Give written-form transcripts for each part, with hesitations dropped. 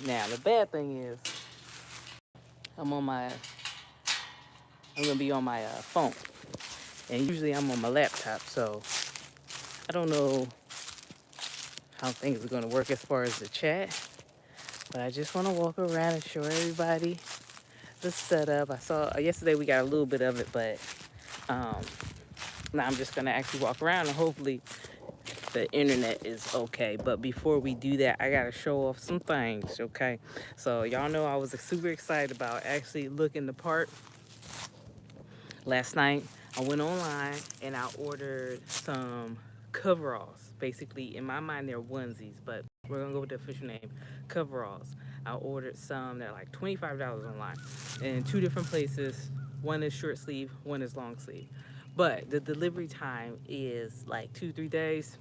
Now the bad thing is I'm on my I'm gonna be on my phone, and usually I'm on my laptop, so I don't know how things are gonna work as far as the chat. But I just want to walk around and show everybody the setup. I saw yesterday we got a little bit of it, but um, now I'm just gonna actually walk around and hopefully the internet is okay. But before we do that, I gotta show off some things, okay? So y'all know I was super excited about actually looking the part. Last night I went online and I ordered some coveralls. Basically, in my mind they're onesies, but we're gonna go with the official name, coveralls. I ordered some that are like $25 online in two different places. One is short sleeve, one is long sleeve. But the delivery time is like 2-3 days.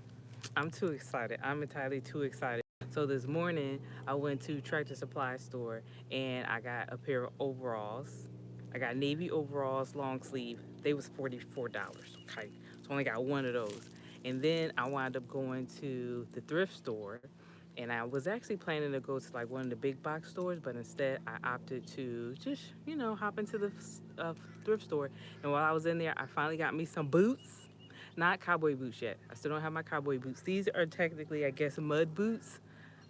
I'm too excited. I'm entirely too excited. So this morning I went to Tractor Supply store and I got a pair of overalls. I got navy overalls, long sleeve. They was $44. Okay, so I only got one of those. And then I wound up going to the thrift store, and I was actually planning to go to like one of the big box stores, but instead I opted to just hop into the thrift store. And while I was in there, I finally got me some boots. Not cowboy boots yet. I still don't have my cowboy boots. These are technically, I guess, mud boots.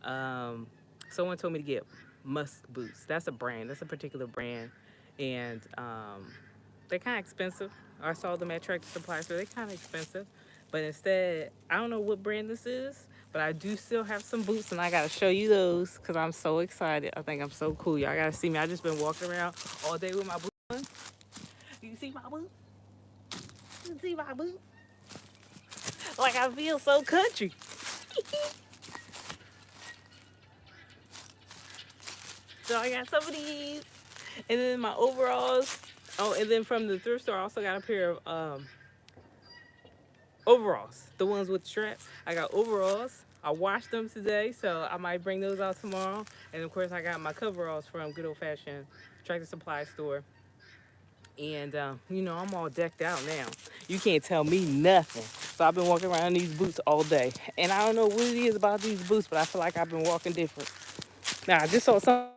Um, Someone told me to get Musk boots. That's a brand. That's a particular brand, and they're kind of expensive. I saw them at Tractor Supply, so they're kind of expensive. But instead, I don't know what brand this is, but I do still have some boots, and I gotta show you those because I'm so excited. I think I'm so cool. Y'all gotta see me. I just been walking around all day with my boots on. You see my boots? You see my boots? Like I feel so country. So I got some of these, and then my overalls. Oh, and then from the thrift store, I also got a pair of overalls, the ones with straps. I got overalls. I washed them today, so I might bring those out tomorrow. And of course, I got my coveralls from Good Old Fashioned Tractor Supply store. And I'm all decked out now. You can't tell me nothing. So I've been walking around in these boots all day, and I don't know what it is about these boots, but I feel like I've been walking different. Now I just saw some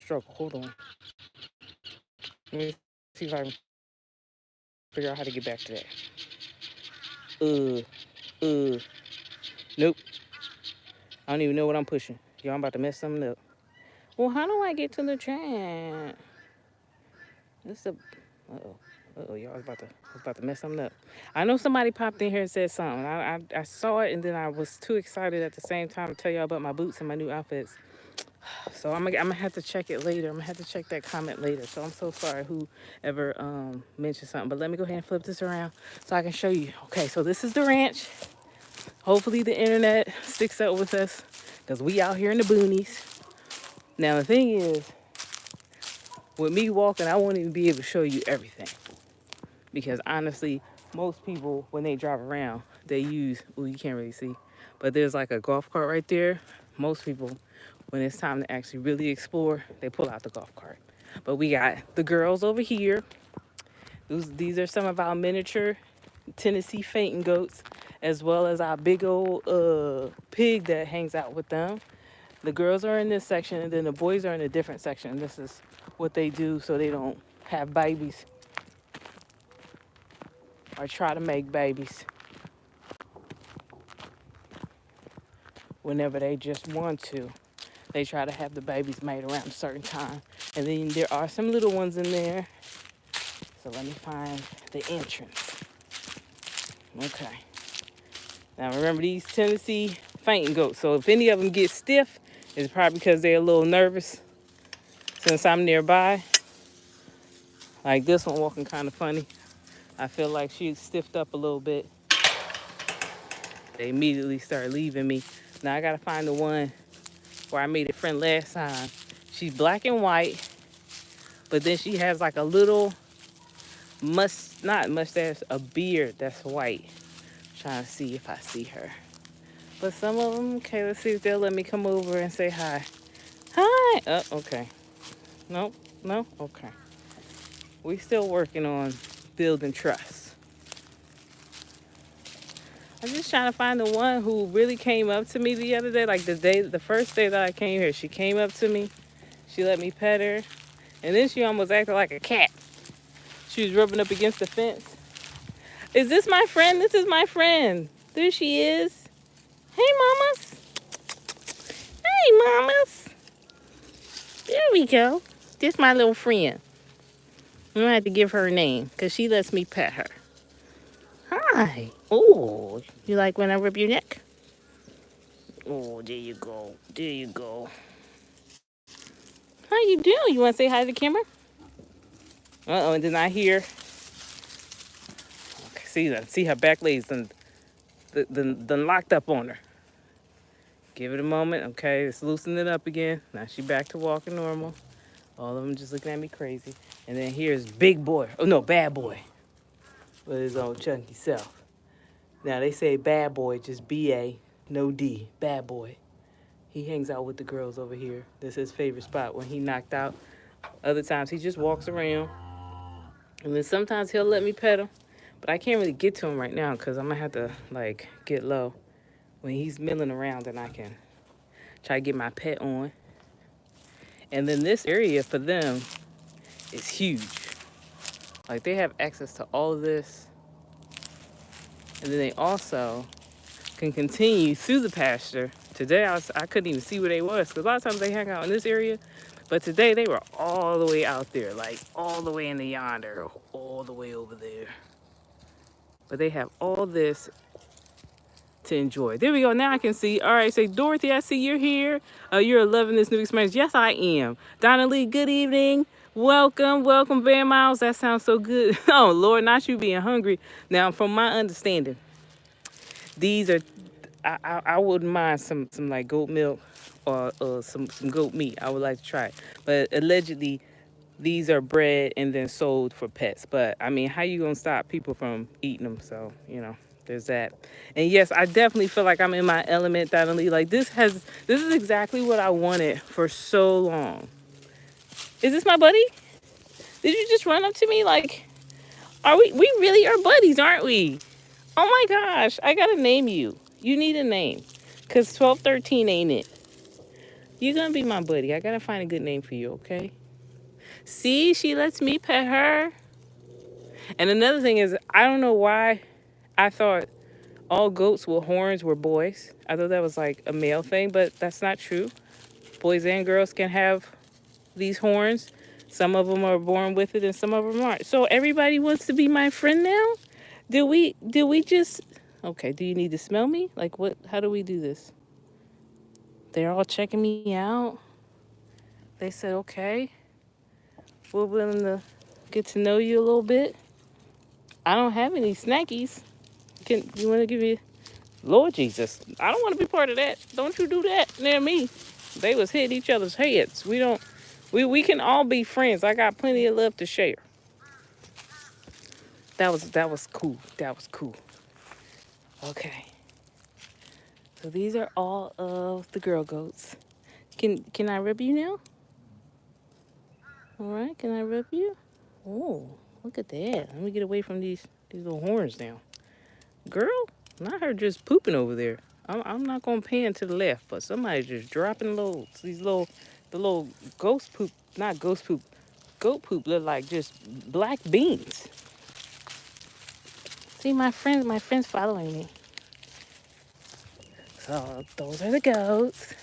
struggle. Hold on. Let me see if I can figure out how to get back to that. Uh, uh, nope. I don't even know what I'm pushing. Yo, I'm about to mess something up. Well, how do I get to the chat? This a y'all I was about to mess something up. I know somebody popped in here and said something. I saw it and then I was too excited at the same time to tell y'all about my boots and my new outfits. So I'm gonna have to check it later. I'm gonna have to check that comment later. So I'm so sorry whoever mentioned something. But let me go ahead and flip this around so I can show you. Okay, so this is the ranch. Hopefully the internet sticks up with us because we out here in the boonies. Now the thing is, with me walking, I won't even be able to show you everything. Because honestly, most people, when they drive around, they use, well, you can't really see, but there's like a golf cart right there. Most people, when it's time to actually really explore, they pull out the golf cart. But we got the girls over here. These are some of our miniature Tennessee fainting goats, as well as our big old pig that hangs out with them. The girls are in this section, and then the boys are in a different section. This is what they do so they don't have babies or try to make babies whenever they just want to. They try to have the babies made around a certain time. And then there are some little ones in there. So let me find the entrance. Okay. Now remember these Tennessee fainting goats. So if any of them get stiff, it's probably because they're a little nervous. Since I'm nearby, like this one walking kind of funny. I feel like she stiffed up a little bit. They immediately start leaving me. Now I gotta find the one where I made a friend last time. She's black and white, but then she has like a little not mustache, a beard that's white. I'm trying to see if I see her. But some of them, okay, let's see if they'll let me come over and say hi. Hi. Oh, okay. Nope. No. Okay. We still working on building trust. I'm just trying to find the one who really came up to me the other day. Like the first day that I came here, she came up to me. She let me pet her. And then she almost acted like a cat. She was rubbing up against the fence. Is this my friend? This is my friend. There she is. Hey, mamas. Hey, mamas. There we go. This my little friend. I'm going to have to give her a name because she lets me pet her. Hi. Oh, you like when I rub your neck? Oh, there you go. There you go. How you doing? You want to say hi to the camera? Uh-oh, and then I hear... Okay, see her back legs done locked up on her. Give it a moment. Okay, it's loosening it up again. Now she back to walking normal. All of them just looking at me crazy. And then here's big boy. Oh, no, bad boy. With his own chunky self. Now, they say bad boy, just B-A, no D. Bad boy. He hangs out with the girls over here. This is his favorite spot when he knocked out. Other times, he just walks around. And then sometimes he'll let me pet him. But I can't really get to him right now because I'm going to have to, like, get low. When he's milling around, then I can try to get my pet on. And then this area for them is huge. Like, they have access to all of this. And then they also can continue through the pasture. Today, I couldn't even see where they was because a lot of times they hang out in this area. But today, they were all the way out there, like all the way in the yonder, all the way over there. But they have all this to enjoy. There we go. Now I can see. All right, say, Dorothy, I see you're here. You're loving this new experience. Yes, I am. Donna Lee, good evening. Welcome, welcome, Van Miles. That sounds so good. Oh, Lord, not you being hungry. Now, from my understanding, these are, I wouldn't mind some like goat milk or some goat meat. I would like to try it. But allegedly, these are bred and then sold for pets. But, I mean, how you going to stop people from eating them? So, you know. There's that. And yes, I definitely feel like I'm in my element, Donnelly. Like this is exactly what I wanted for so long. Is this my buddy? Did you just run up to me? Like, we really are buddies, aren't we? Oh my gosh, I gotta name you. You need a name. Cause 1213 ain't it. You're gonna be my buddy. I gotta find a good name for you, okay? See, she lets me pet her. And another thing is, I don't know why I thought all goats with horns were boys. I thought that was like a male thing, but that's not true. Boys and girls can have these horns. Some of them are born with it and some of them aren't. So everybody wants to be my friend now? Do we just... Okay, do you need to smell me? Like what? How do we do this? They're all checking me out. They said, okay, we're willing to get to know you a little bit. I don't have any snackies. You want to give me... Lord Jesus, I don't want to be part of that. Don't you do that near me. They was hitting each other's heads. We can all be friends. I got plenty of love to share. That was cool. That was cool. Okay. So these are all of the girl goats. Can I rub you now? All right, can I rub you? Oh, look at that. Let me get away from these little horns now. Girl, not her just pooping over there. I'm not gonna pan to the left, but somebody's just dropping loads. The little ghost poop, not ghost poop, goat poop look like just black beans. See, my friend's following me. So those are the goats.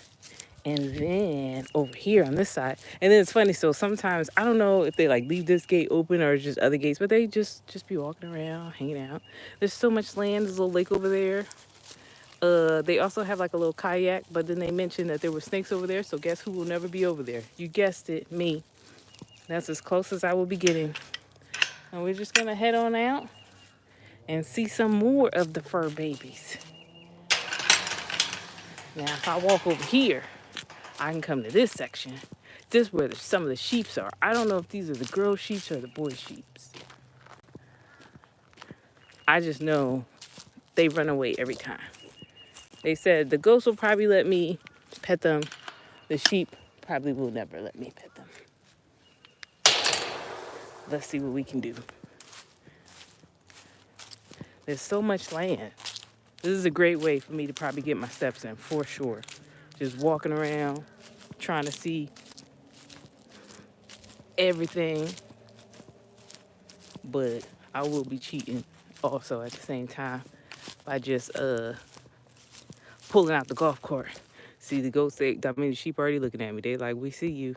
And then over here on this side, and then it's funny. So sometimes I don't know if they like leave this gate open or just other gates, but they just be walking around, hanging out. There's so much land. There's a little lake over there. They also have like a little kayak, but then they mentioned that there were snakes over there. So guess who will never be over there? You guessed it, me. That's as close as I will be getting. And we're just gonna head on out and see some more of the fur babies. Now, if I walk over here, I can come to this section. This is where some of the sheeps are. I don't know if these are the girl sheeps or the boy sheeps. I just know they run away every time. They said the ghosts will probably let me pet them. The sheep probably will never let me pet them. Let's see what we can do. There's so much land. This is a great way for me to probably get my steps in, for sure. Just walking around, trying to see everything, but I will be cheating also at the same time by just pulling out the golf cart. See the goats, the sheep already looking at me. They like, we see you.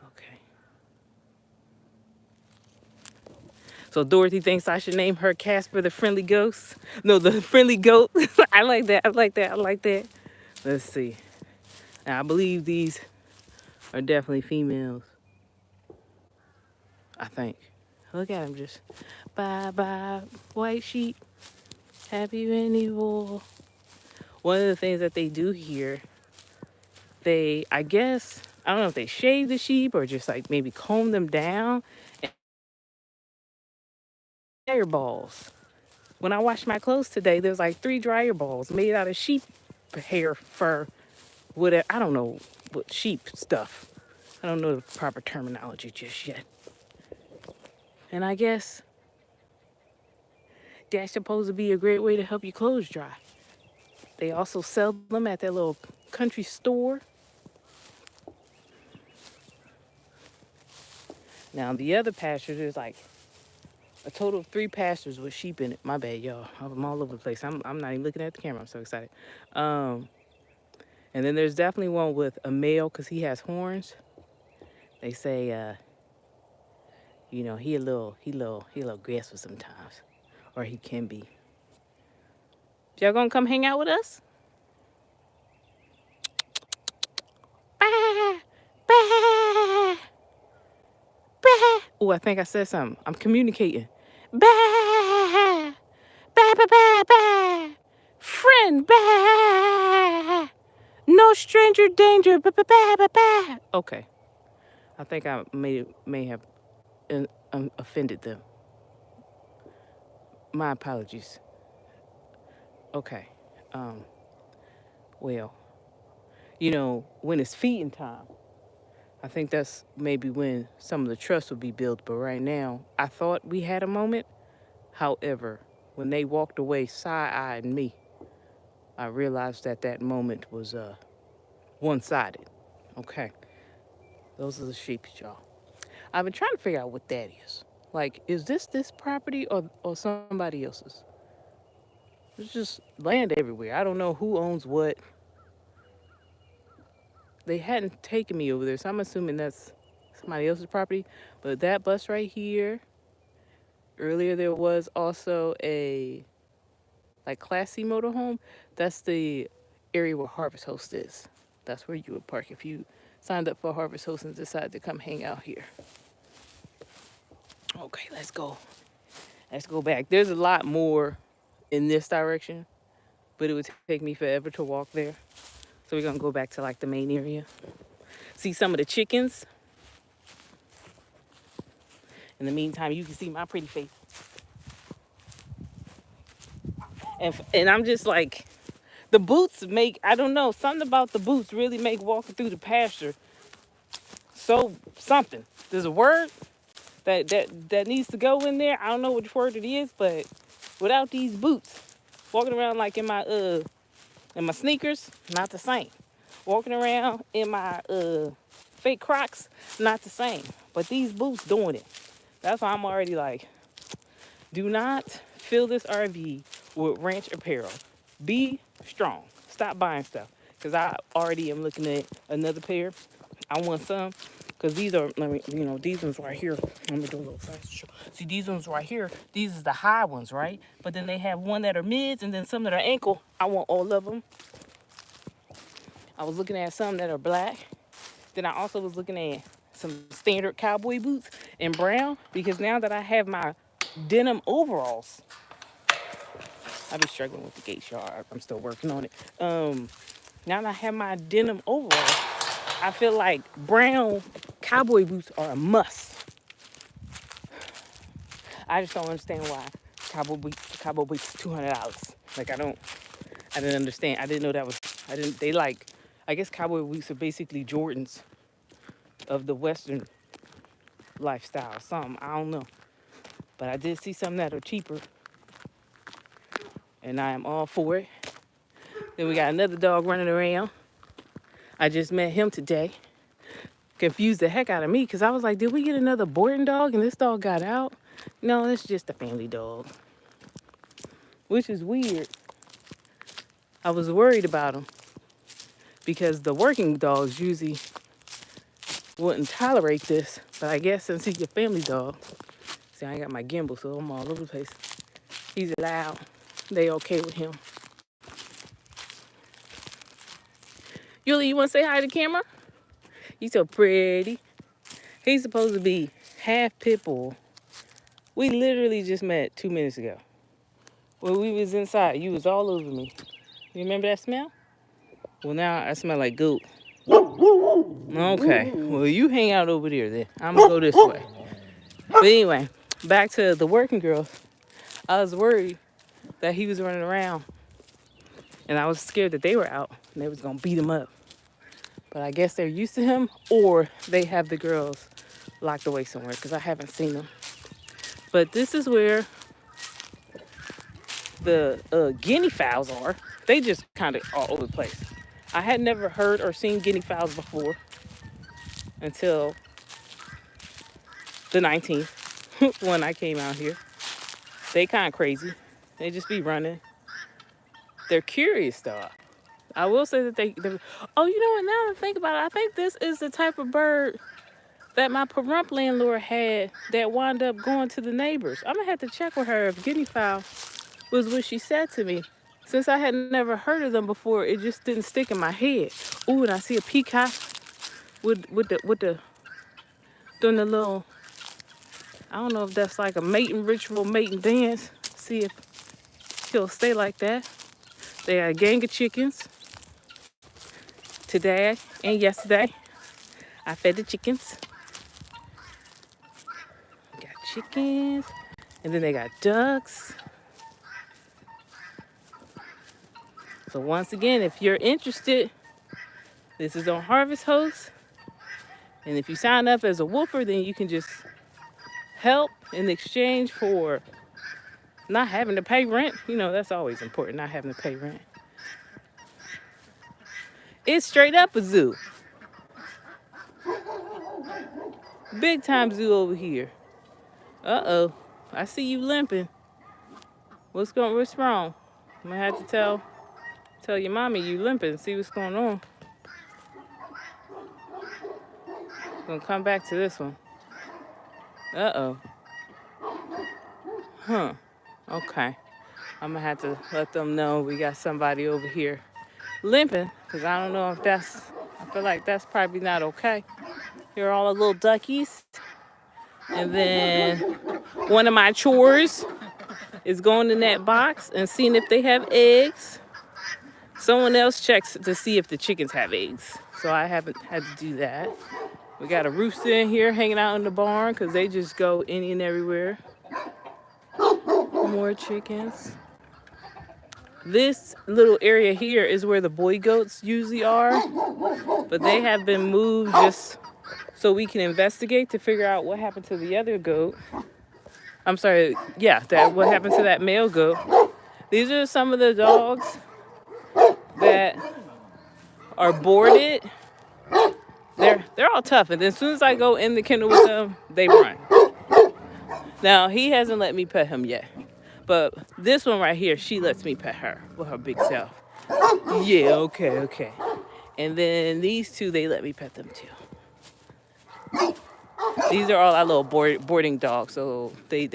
Okay. So Dorothy thinks I should name her Casper the Friendly Ghost. No, the Friendly Goat. I like that. I like that. I like that. Let's see. Now, I believe these are definitely females. I think. Look at them just. Bye bye, white sheep. Have you any wool? One of the things that they do here, I guess, I don't know if they shave the sheep or just like maybe comb them down. And dryer balls. When I washed my clothes today, there's like 3 dryer balls made out of sheep hair, fur, whatever. I don't know what sheep stuff. I don't know the proper terminology just yet. And I guess that's supposed to be a great way to help your clothes dry. They also sell them at their little country store. Now, the other pasture, there's like a total of 3 pastures with sheep in it. My bad, y'all. I'm all over the place. I'm not even looking at the camera. I'm so excited. And then there's definitely one with a male because he has horns. They say, you know, he a little aggressive sometimes, or he can be. Y'all gonna come hang out with us? Bah, bah, bah. Oh, I think I said something. I'm communicating. Bah, bah, bah, bah, bah. Friend, bah. No stranger danger. Bah, bah, bah, bah, bah. Okay. I think I may have offended them. My apologies. Okay. Well, you know, when it's feeding time, I think that's maybe when some of the trust will be built. But right now, I thought we had a moment. However, when they walked away side-eyeing me, I realized that that moment was one-sided. Okay. Those are the sheep, y'all. I've been trying to figure out what that is. Like, is this property or somebody else's? There's just land everywhere. I don't know who owns what. They hadn't taken me over there, so I'm assuming that's somebody else's property. But that bus right here, earlier there was also a like Class C motorhome. That's the area where Harvest Host is. That's where you would park if you signed up for Harvest Host and decided to come hang out here. Okay, let's go. Let's go back. There's a lot more in this direction, but it would take me forever to walk there. So we're gonna go back to like the main area. See some of the chickens. In the meantime, you can see my pretty face. And I'm just like, the boots make, I don't know, something about the boots really make walking through the pasture so something. There's a word that needs to go in there. I don't know which word it is, but without these boots, walking around like in my sneakers, not the same. Walking around in my fake Crocs, not the same. But these boots doing it. That's why I'm already like, do not fill this RV with ranch apparel. Be strong. Stop buying stuff. Because I already am looking at another pair. I want some. Because these are, these ones right here. Let me do a little faster. See, these ones right here, these is the high ones, right? But then they have one that are mids and then some that are ankle. I want all of them. I was looking at some that are black. Then I also was looking at some standard cowboy boots in brown. Because now that I have my denim overalls, I be struggling with the gate, y'all. I'm still working on it. Now that I have my denim overalls, I feel like brown cowboy boots are a must. I just don't understand why cowboy boots $200. Like I didn't understand. I didn't know that was. They like. I guess cowboy boots are basically Jordans of the Western lifestyle. Something I don't know, but I did see some that are cheaper. and I am all for it. Then we got another dog running around. I just met him today. Confused the heck out of me because I was like, did we get another boarding dog and this dog got out? No, it's just a family dog, which is weird. I was worried about him because the working dogs usually wouldn't tolerate this, but I guess since he's a family dog, see, I ain't got my gimbal, so I'm all over the place. He's loud. They okay with him. Yuli, you want to say hi to the camera? He's so pretty. He's supposed to be half pit bull. We literally just met 2 minutes ago. When we was inside, you was all over me. You remember that smell? Well, now I smell like goat. Okay. Well, you hang out over there then. I'm going to go this way. But anyway, back to the working girls. I was worried that he was running around. And I was scared that they were out and they was going to beat him up. But I guess they're used to him, or they have the girls locked away somewhere because I haven't seen them. But this is where the guinea fowls are. They just kind of all over the place. I had never heard or seen guinea fowls before until the 19th when I came out here. They kind of crazy. They just be running. They're curious though. I will say that oh, you know what, now that I think about it, I think this is the type of bird that my parump landlord had that wound up going to the neighbors. I'm gonna have to check with her if guinea fowl was what she said to me. Since I had never heard of them before, it just didn't stick in my head. Ooh, and I see a peacock with the doing the little, I don't know if that's like a mating ritual, mating dance. See if he'll stay like that. They got a gang of chickens. Today and yesterday, I fed the chickens. Got chickens, and then they got ducks. So once again, if you're interested, this is on Harvest Host. And if you sign up as a woofer, then you can just help in exchange for not having to pay rent. You know, that's always important, not having to pay rent. It's straight up a zoo. Big time zoo over here. Uh-oh. I see you limping. What's wrong? I'm gonna have to tell your mommy you limping and see what's going on. Gonna come back to this one. Uh-oh. Huh. Okay. I'm gonna have to let them know we got somebody over here limping, because I don't know if I feel like that's probably not okay. Here are all the little duckies. And then one of my chores is going in that box and seeing if they have eggs. Someone else checks to see if the chickens have eggs. So I haven't had to do that. We got a rooster in here hanging out in the barn because they just go any and everywhere. More chickens. This little area here is where the boy goats usually are, but they have been moved just so we can investigate to figure out what happened to the other goat. I'm sorry, yeah, what happened to that male goat. These are some of the dogs that are boarded. They're all tough, and then as soon as I go in the kennel with them, they run. Now, he hasn't let me pet him yet. But this one right here, she lets me pet her with her big self. Yeah, okay. And then these two, they let me pet them too. These are all our little boarding dogs. So they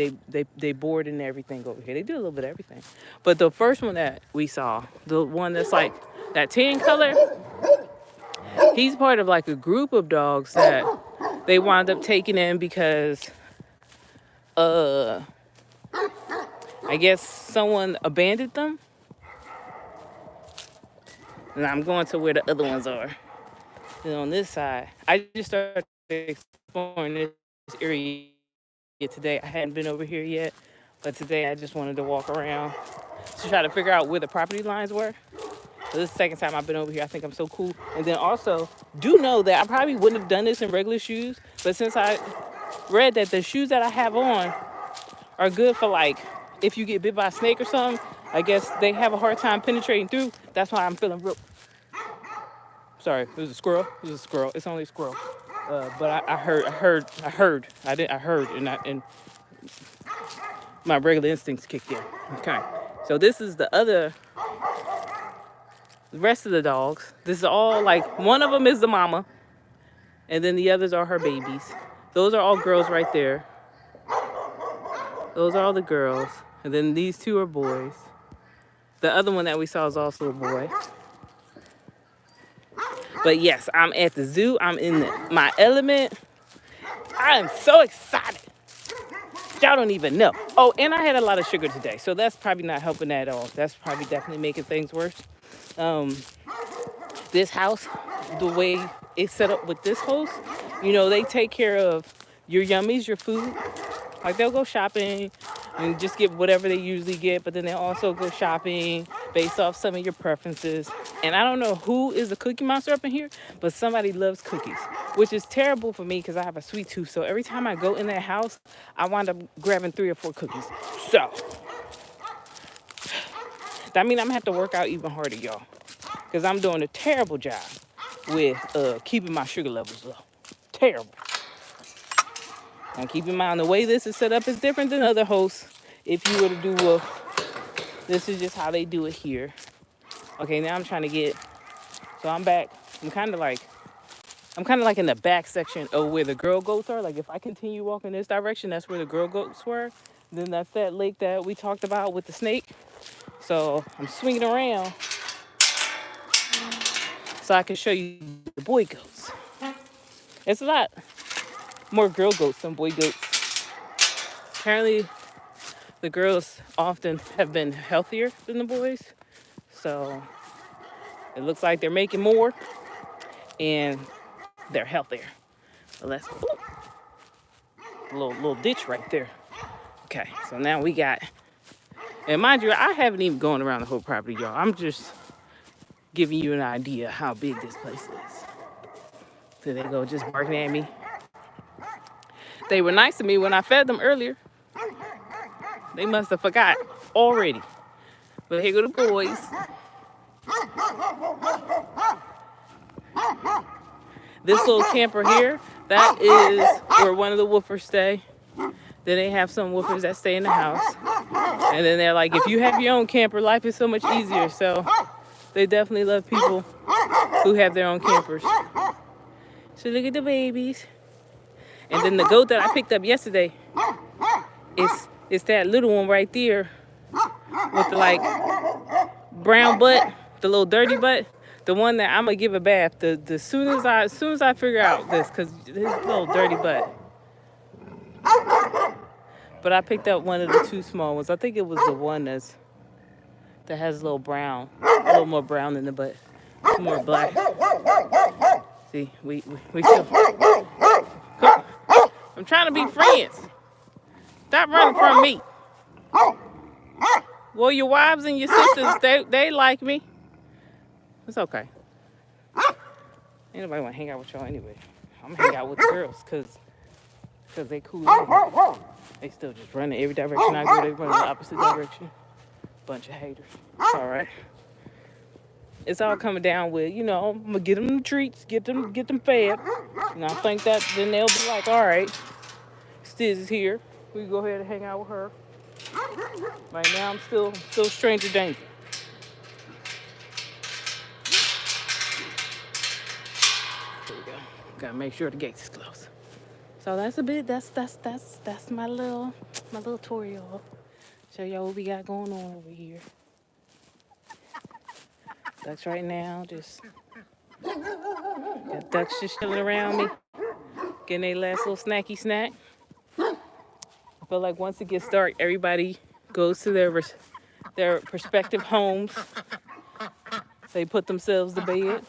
board and everything over here. They do a little bit of everything. But the first one that we saw, the one that's like that tan color, he's part of like a group of dogs that they wound up taking in because I guess someone abandoned them. And I'm going to where the other ones are. And on this side, I just started exploring this area today. I hadn't been over here yet, but today I just wanted to walk around to try to figure out where the property lines were. So this is the second time I've been over here. I think I'm so cool. And then also, do know that I probably wouldn't have done this in regular shoes, but since I read that the shoes that I have on are good for like, if you get bit by a snake or something, I guess they have a hard time penetrating through. That's why I'm feeling real. Sorry, it was a squirrel. It was a squirrel. It's only a squirrel. But I heard. I heard, and my regular instincts kicked in. Okay. So this is the rest of the dogs. This is all like, one of them is the mama, and then the others are her babies. Those are all girls right there. Those are all the girls. And then these two are boys. The other one that we saw is also a boy. But yes, I'm at the zoo. I'm in my element. I am so excited. Y'all don't even know. Oh, and I had a lot of sugar today, so that's probably not helping at all. That's probably definitely making things worse. This house, the way it's set up with this host, you know, they take care of your yummies, your food. Like, they'll go shopping and just get whatever they usually get, but then they'll also go shopping based off some of your preferences. And I don't know who is the cookie monster up in here, but somebody loves cookies, which is terrible for me because I have a sweet tooth. So every time I go in that house, I wind up grabbing 3 or 4 cookies. So that means I'm gonna have to work out even harder, y'all, because I'm doing a terrible job with keeping my sugar levels low. Terrible. And keep in mind, the way this is set up is different than other hosts. If you were to do this is just how they do it here. Okay, now I'm trying to get, so I'm back. I'm kind of like in the back section of where the girl goats are. Like, if I continue walking this direction, that's where the girl goats were. Then that's that lake that we talked about with the snake. So I'm swinging around so I can show you the boy goats. It's a lot more girl goats than boy goats. Apparently, the girls often have been healthier than the boys. So it looks like they're making more and they're healthier. So let's, a little ditch right there. Okay, so now we got, and mind you, I haven't even gone around the whole property, y'all. I'm just giving you an idea how big this place is. So they go just barking at me. They were nice to me when I fed them earlier. They must have forgot already. But here go the boys. This little camper here, that is where one of the woofers stay. Then they have some woofers that stay in the house. And then they're like, if you have your own camper, life is so much easier. So they definitely love people who have their own campers. So look at the babies. And then the goat that I picked up yesterday, it's that little one right there with the like brown butt, the little dirty butt. The one that I'm gonna give a bath. As soon as I figure out this, cause his little dirty butt. But I picked up one of the 2 small ones. I think it was the one that has a little more brown in the butt, more black. See, we still. I'm trying to be friends. Stop running from me. Well, your wives and your sisters, they like me. It's okay. Ain't nobody want to hang out with y'all anyway. I'm gonna hang out with the girls because they cool. They still just run in every direction I go. They run in the opposite direction. Bunch of haters. All right. It's all coming down with, you know, I'm gonna get them the treats, get them fed. And I think that then they'll be like, all right, Stiz is here. We can go ahead and hang out with her. Right now, I'm still stranger danger. There we go. Gotta make sure the gate is closed. So that's my little tour, y'all. Show y'all what we got going on over here. Ducks right now, just got ducks just chilling around me, getting their last little snacky snack. I feel like once it gets dark, everybody goes to their respective homes. They put themselves to bed.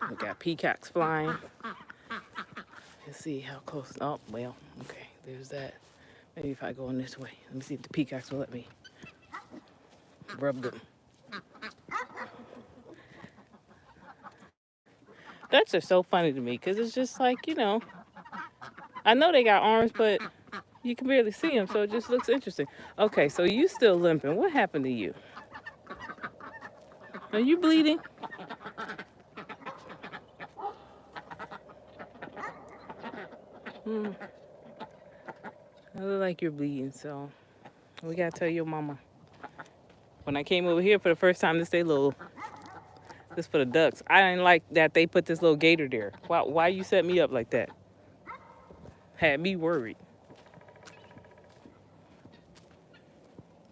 We got peacocks flying. Let's see how close. Oh, well, okay, there's that. Maybe if I go in this way. Let me see if the peacocks will let me rub them. Ducks are so funny to me because it's just like, you know, I know they got arms, but You can barely see him, so it just looks interesting. Okay, so you still limping. What happened to you? Are you bleeding? Hmm. I look like you're bleeding, so we gotta tell your mama. When I came over here for the first time, this for the ducks. I didn't like that they put this little gator there. Why you set me up like that? Had me worried.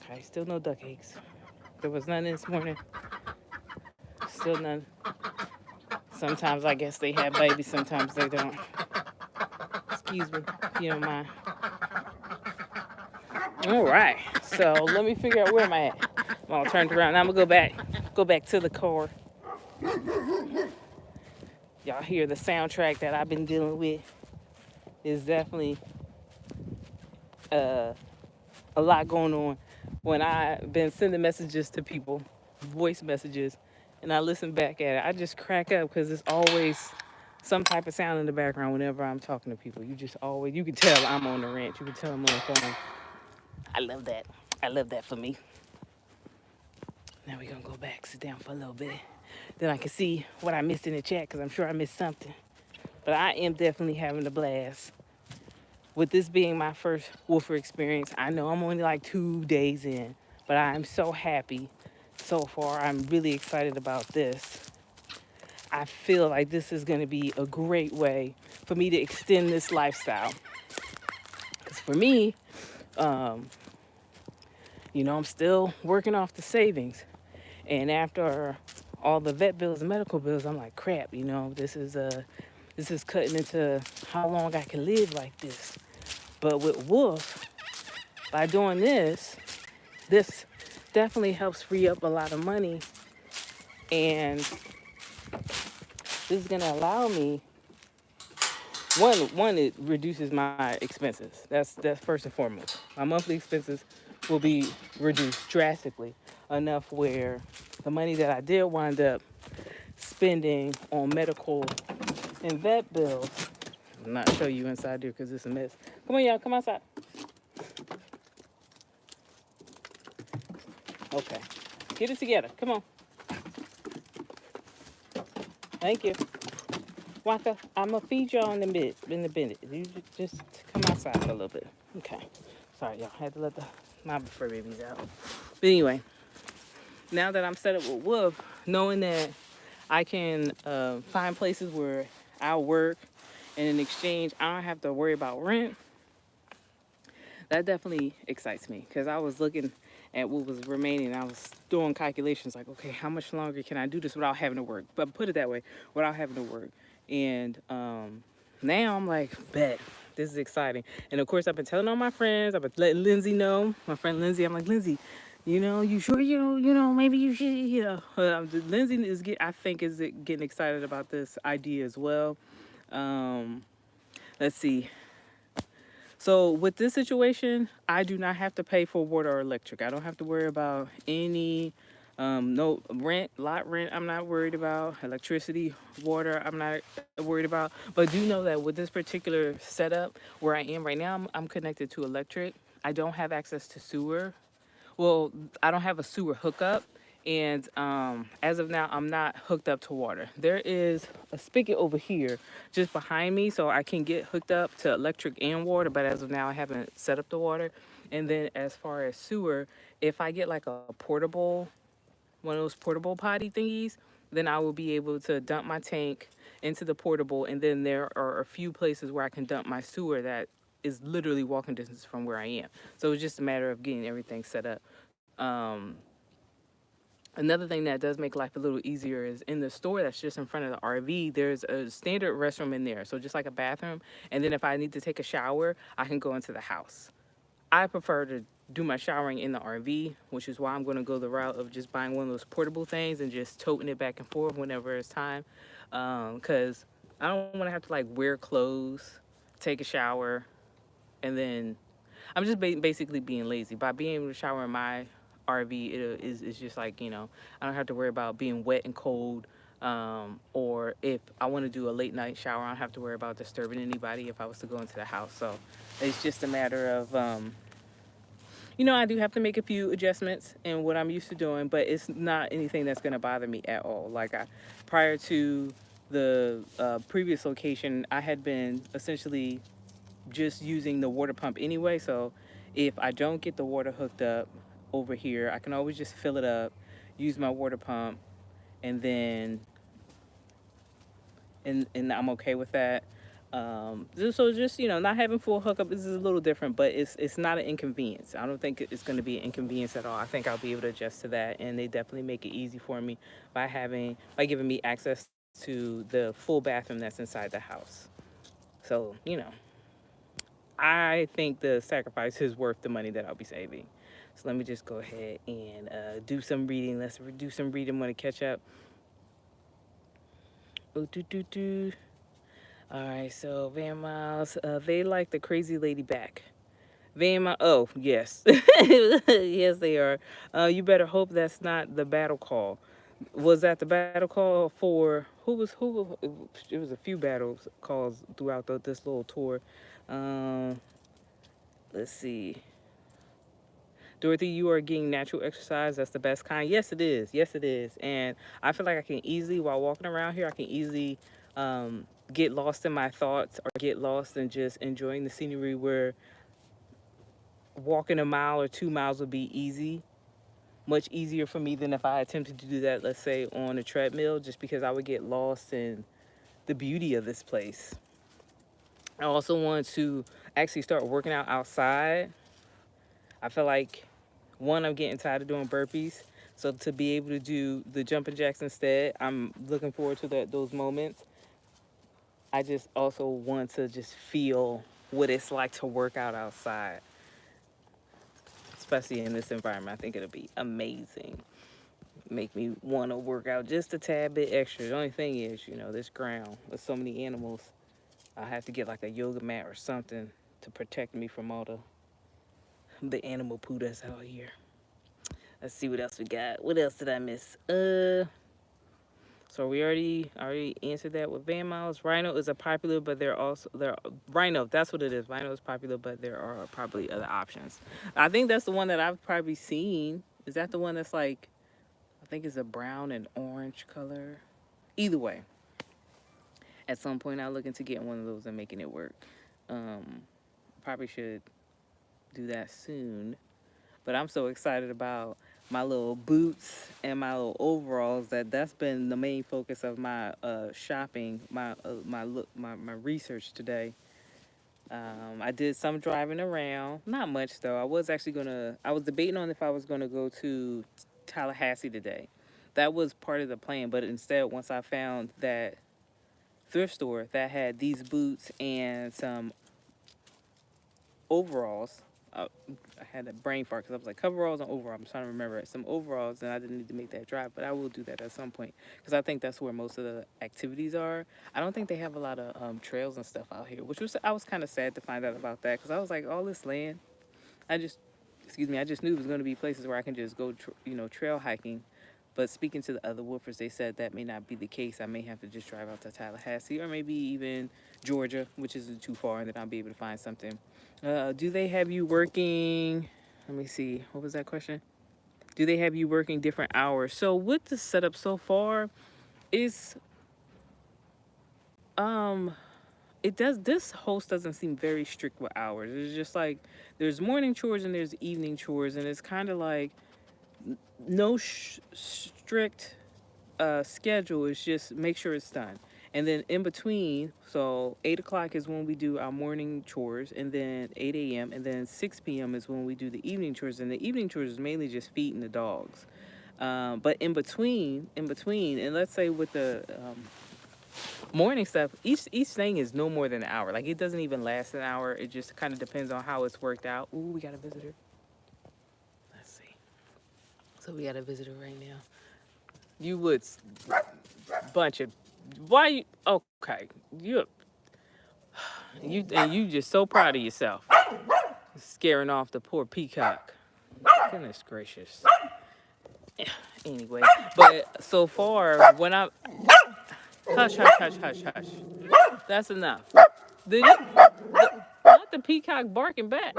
Okay, still no duck eggs. There was none this morning. Still none. Sometimes I guess they have babies, sometimes they don't. Excuse me, if you don't mind. All right, so let me figure out where am I at. I'm all turned around. Now I'm gonna go back to the car. Y'all hear the soundtrack that I've been dealing with is definitely uh, a lot going on. When I've been sending messages to people, voice messages, and I listen back at it, I just crack up because it's always some type of sound in the background whenever I'm talking to people. You can tell I'm on the ranch. You can tell I'm on the phone. I love that. I love that for me. Now we're gonna go back, sit down for a little bit. Then I can see what I missed in the chat because I'm sure I missed something. But I am definitely having a blast. With this being my first woofer experience, I know I'm only like 2 days in, but I'm so happy so far. I'm really excited about this. I feel like this is going to be a great way for me to extend this lifestyle. Because for me, um, I'm still working off the savings. And after all the vet bills and medical bills, I'm like, crap, this is cutting into how long I can live like this. But with Wolf, by doing this definitely helps free up a lot of money. And this is gonna allow me one it reduces my expenses. That's first and foremost. My monthly expenses will be reduced drastically enough where the money that I did wind up spending on medical and vet bills. I'm not show you inside there because it's a mess. Come on, y'all, come outside. Okay, get it together. Come on. Thank you. Waka, I'm gonna feed y'all in the minute. You just come outside for a little bit. Okay. Sorry, y'all. I had to let my fur babies out. But anyway, now that I'm set up with Wolf, knowing that I can find places where I'll work, and in exchange, I don't have to worry about rent, that definitely excites me. Because I was looking at what was remaining. I was doing calculations like, okay, how much longer can I do this without having to work? But put it that way, without having to work. And now I'm like, bet, this is exciting. And of course, I've been telling all my friends. I've been letting Lindsay know, my friend Lindsay. I'm like, Lindsay, you sure maybe you should, Lindsay I think is getting excited about this idea as well. Let's see. So with this situation, I do not have to pay for water or electric. I don't have to worry about any no rent, lot rent. I'm not worried about electricity, water. I'm not worried about. But do know that with this particular setup where I am right now, I'm connected to electric. I don't have access to sewer. Well, I don't have a sewer hookup, and as of now, I'm not hooked up to water. There is a spigot over here just behind me, so I can get hooked up to electric and water, but as of now, I haven't set up the water. And then as far as sewer, if I get like a portable, one of those portable potty thingies, then I will be able to dump my tank into the portable, and then there are a few places where I can dump my sewer that is literally walking distance from where I am. So it's just a matter of getting everything set up. Um, Another thing that does make life a little easier is in the store that's just in front of the RV, there's a standard restroom in there. So just like a bathroom. And then if I need to take a shower, I can go into the house. I prefer to do my showering in the RV, which is why I'm going to go the route of just buying one of those portable things and just toting it back and forth whenever it's time. Because I don't want to have to like wear clothes, take a shower, and then I'm just basically being lazy. By being able to shower in my RV, it's just like, I don't have to worry about being wet and cold Or if I want to do a late night shower, I don't have to worry about disturbing anybody if I was to go into the house. So it's just a matter of, I do have to make a few adjustments in what I'm used to doing, but it's not anything that's going to bother me at all. Prior to the previous location, I had been essentially just using the water pump anyway. So if I don't get the water hooked up over here, I can always just fill it up, use my water pump, and then and I'm okay with that. So just not having full hookup is a little different, but it's not an inconvenience. I don't think it's going to be an inconvenience at all. I think I'll be able to adjust to that, and they definitely make it easy for me by giving me access to the full bathroom that's inside the house. So I think the sacrifice is worth the money that I'll be saving. So let me just go ahead and do some reading. Let's do some reading. Want to catch up? Ooh, doo, doo, doo. All right, so Van Miles, they like the crazy lady back. Van Miles, oh yes, yes they are. You better hope that's not the battle call. Was that the battle call for who? It was a few battles calls throughout this little tour. Um, let's see. Dorothy, you are getting natural exercise. That's the best kind. Yes, it is. Yes, it is. And I feel like I can easily, while walking around here, I can easily get lost in my thoughts or get lost in just enjoying the scenery where walking a mile or 2 miles would be easy. Much easier for me than if I attempted to do that, let's say, on a treadmill, just because I would get lost in the beauty of this place. I also want to actually start working out outside. I feel like one, I'm getting tired of doing burpees. So to be able to do the jumping jacks instead, I'm looking forward to those moments. I just also want to just feel what it's like to work out outside, especially in this environment. I think it'll be amazing. Make me want to work out just a tad bit extra. The only thing is, this ground with so many animals, I have to get like a yoga mat or something to protect me from all the animal poo that's out here. Let's see what else we got. What else did I miss? So we already answered that with Van Miles. Rhino is a popular, but there Rhino. That's what it is. Rhino is popular, but there are probably other options. I think that's the one that I've probably seen. Is that the one that's like, I think it's a brown and orange color. Either way, at some point I'll look into getting one of those and making it work. Probably should do that soon. But I'm so excited about my little boots and my little overalls that's been the main focus of my shopping, my research today. I did some driving around, not much though. I was debating on if I was gonna go to Tallahassee today. That was part of the plan, but instead, once I found that thrift store that had these boots and some overalls. I had a brain fart because I was like coveralls and overalls. I'm trying to remember it. Some overalls, and I didn't need to make that drive, but I will do that at some point because I think that's where most of the activities are. I don't think they have a lot of trails and stuff out here, I was kind of sad to find out about that because I was like, all this land, I just, excuse me, I just knew it was going to be places where I can just go, trail hiking. But speaking to the other woofers, they said that may not be the case. I may have to just drive out to Tallahassee or maybe even Georgia, which isn't too far, and then I'll be able to find something. Do they have you working? Let me see. What was that question? Do they have you working different hours? So with the setup so far, it's um it does this host doesn't seem very strict with hours. It's just like there's morning chores and there's evening chores, and it's kind of like no strict schedule. Is just make sure it's done. And then in between, so 8 o'clock is when we do our morning chores, and then 8 a.m. and then 6 p.m. is when we do the evening chores. And the evening chores is mainly just feeding the dogs. But in between, and let's say with the morning stuff, each thing is no more than an hour. Like it doesn't even last an hour. It just kind of depends on how it's worked out. Ooh, we got a visitor. Let's see. So we got a visitor right now. You would bunch of why you okay you just so proud of yourself scaring off the poor peacock. Goodness gracious. Anyway, but so far when I hush hush hush hush hush, that's enough. Did you, not the peacock barking back?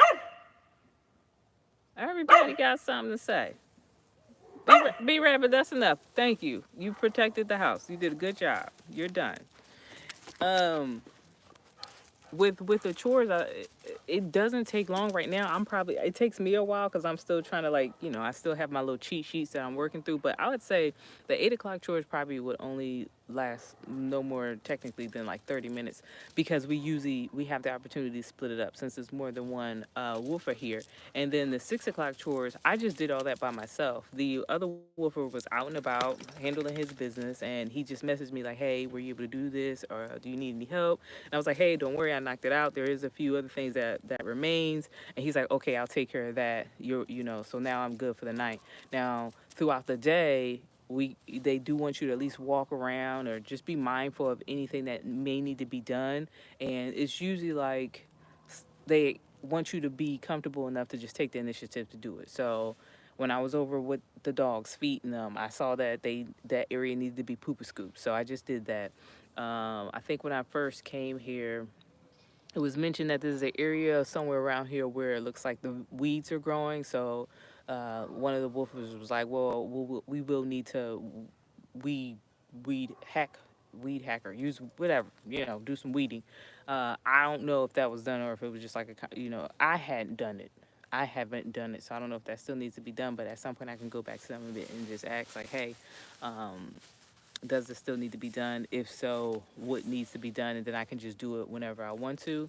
Everybody got something to say. Be rabbit, that's enough. Thank you. You protected the house. You did a good job. You're done. Um, with the chores, it doesn't take long right now. I'm probably it takes me a while because I'm still trying to like I still have my little cheat sheets that I'm working through. But I would say the 8 o'clock chores probably would only last no more technically than like 30 minutes because we have the opportunity to split it up since there's more than one woofer here. And then the 6 o'clock chores, I just did all that by myself. The other woofer was out and about handling his business, and he just messaged me like, "Hey, were you able to do this, or do you need any help?" And I was like, "Hey, don't worry, I knocked it out. There is a few other things that remains." And he's like, "Okay, I'll take care of that. So now I'm good for the night." Now, throughout the day, they do want you to at least walk around or just be mindful of anything that may need to be done. And it's usually like they want you to be comfortable enough to just take the initiative to do it. So when I was over with the dogs feeding them, I saw that that area needed to be pooper scooped. So I just did that. I think when I first came here, it was mentioned that there's an area somewhere around here where it looks like the weeds are growing. So one of the wolfers was like, "Well, we will need to weed weed hack weed hacker use whatever do some weeding." I don't know if that was done or if it was just like I hadn't done it. I haven't done it, so I don't know if that still needs to be done. But at some point, I can go back to some of it and just ask like, "Hey, um, does it still need to be done? If so, what needs to be done?" And then I can just do it whenever I want to.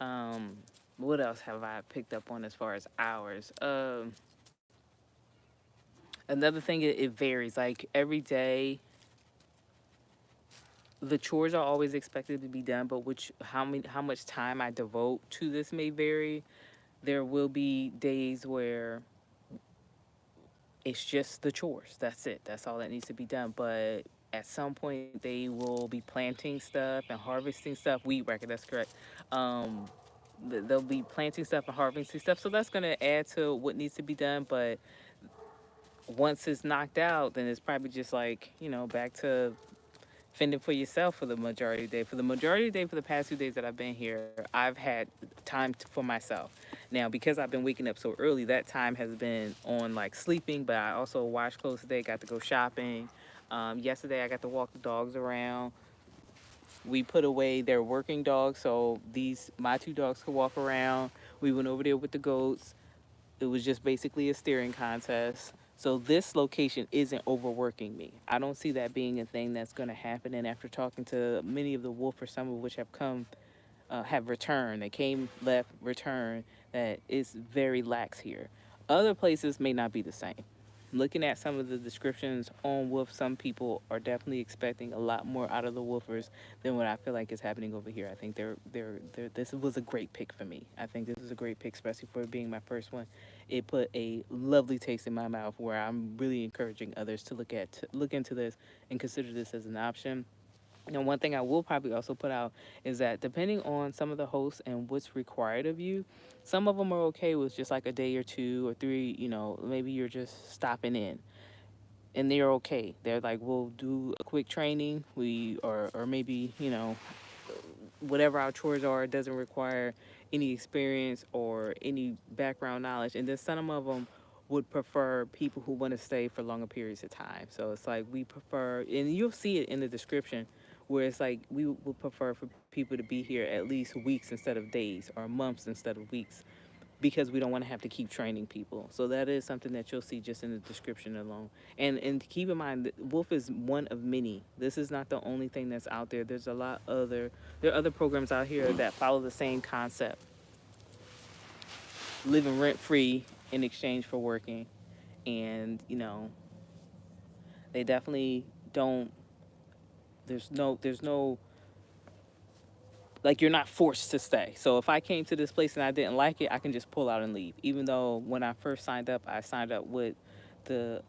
Um, what else have I picked up on as far as hours? Another thing, it varies. Like every day, the chores are always expected to be done, but how much time I devote to this may vary. There will be days where it's just the chores. That's it. That's all that needs to be done. But at some point, they will be planting stuff and harvesting stuff. Weed record, that's correct. Um, they'll be planting stuff and harvesting stuff. So that's going to add to what needs to be done. But once it's knocked out, then it's probably just like, back to fending for yourself for the majority of the day. For the majority of the day, for the past 2 days that I've been here, I've had time for myself. Now, because I've been waking up so early, that time has been on like sleeping, but I also washed clothes today, got to go shopping. Yesterday, I got to walk the dogs around. We put away their working dogs, so my two dogs could walk around. We went over there with the goats. It was just basically a steering contest. So this location isn't overworking me. I don't see that being a thing that's going to happen. And after talking to many of the wolf, some of which have returned. They came, left, returned. That is very lax here. Other places may not be the same. Looking at some of the descriptions on Wolf, some people are definitely expecting a lot more out of the Wolfers than what I feel like is happening over here. I think this was a great pick for me. I think this is a great pick, especially for being my first one. It put a lovely taste in my mouth where I'm really encouraging others to look into this and consider this as an option. And one thing I will probably also put out is that depending on some of the hosts and what's required of you, some of them are okay with just like a day or 2 or 3, maybe you're just stopping in and they're okay. They're like, we'll do a quick training. Or maybe, whatever our chores are, it doesn't require any experience or any background knowledge. And then some of them would prefer people who want to stay for longer periods of time. So it's like we prefer, and you'll see it in the description, where it's like we would prefer for people to be here at least weeks instead of days or months instead of weeks because we don't want to have to keep training people. So that is something that you'll see just in the description alone. And keep in mind that Wolf is one of many. This is not the only thing that's out there. There are other programs out here that follow the same concept. Living rent free in exchange for working. And, they definitely don't there's no like you're not forced to stay. So if I came to this place and I didn't like it, I can just pull out and leave. Even though when I first signed up, I signed up with the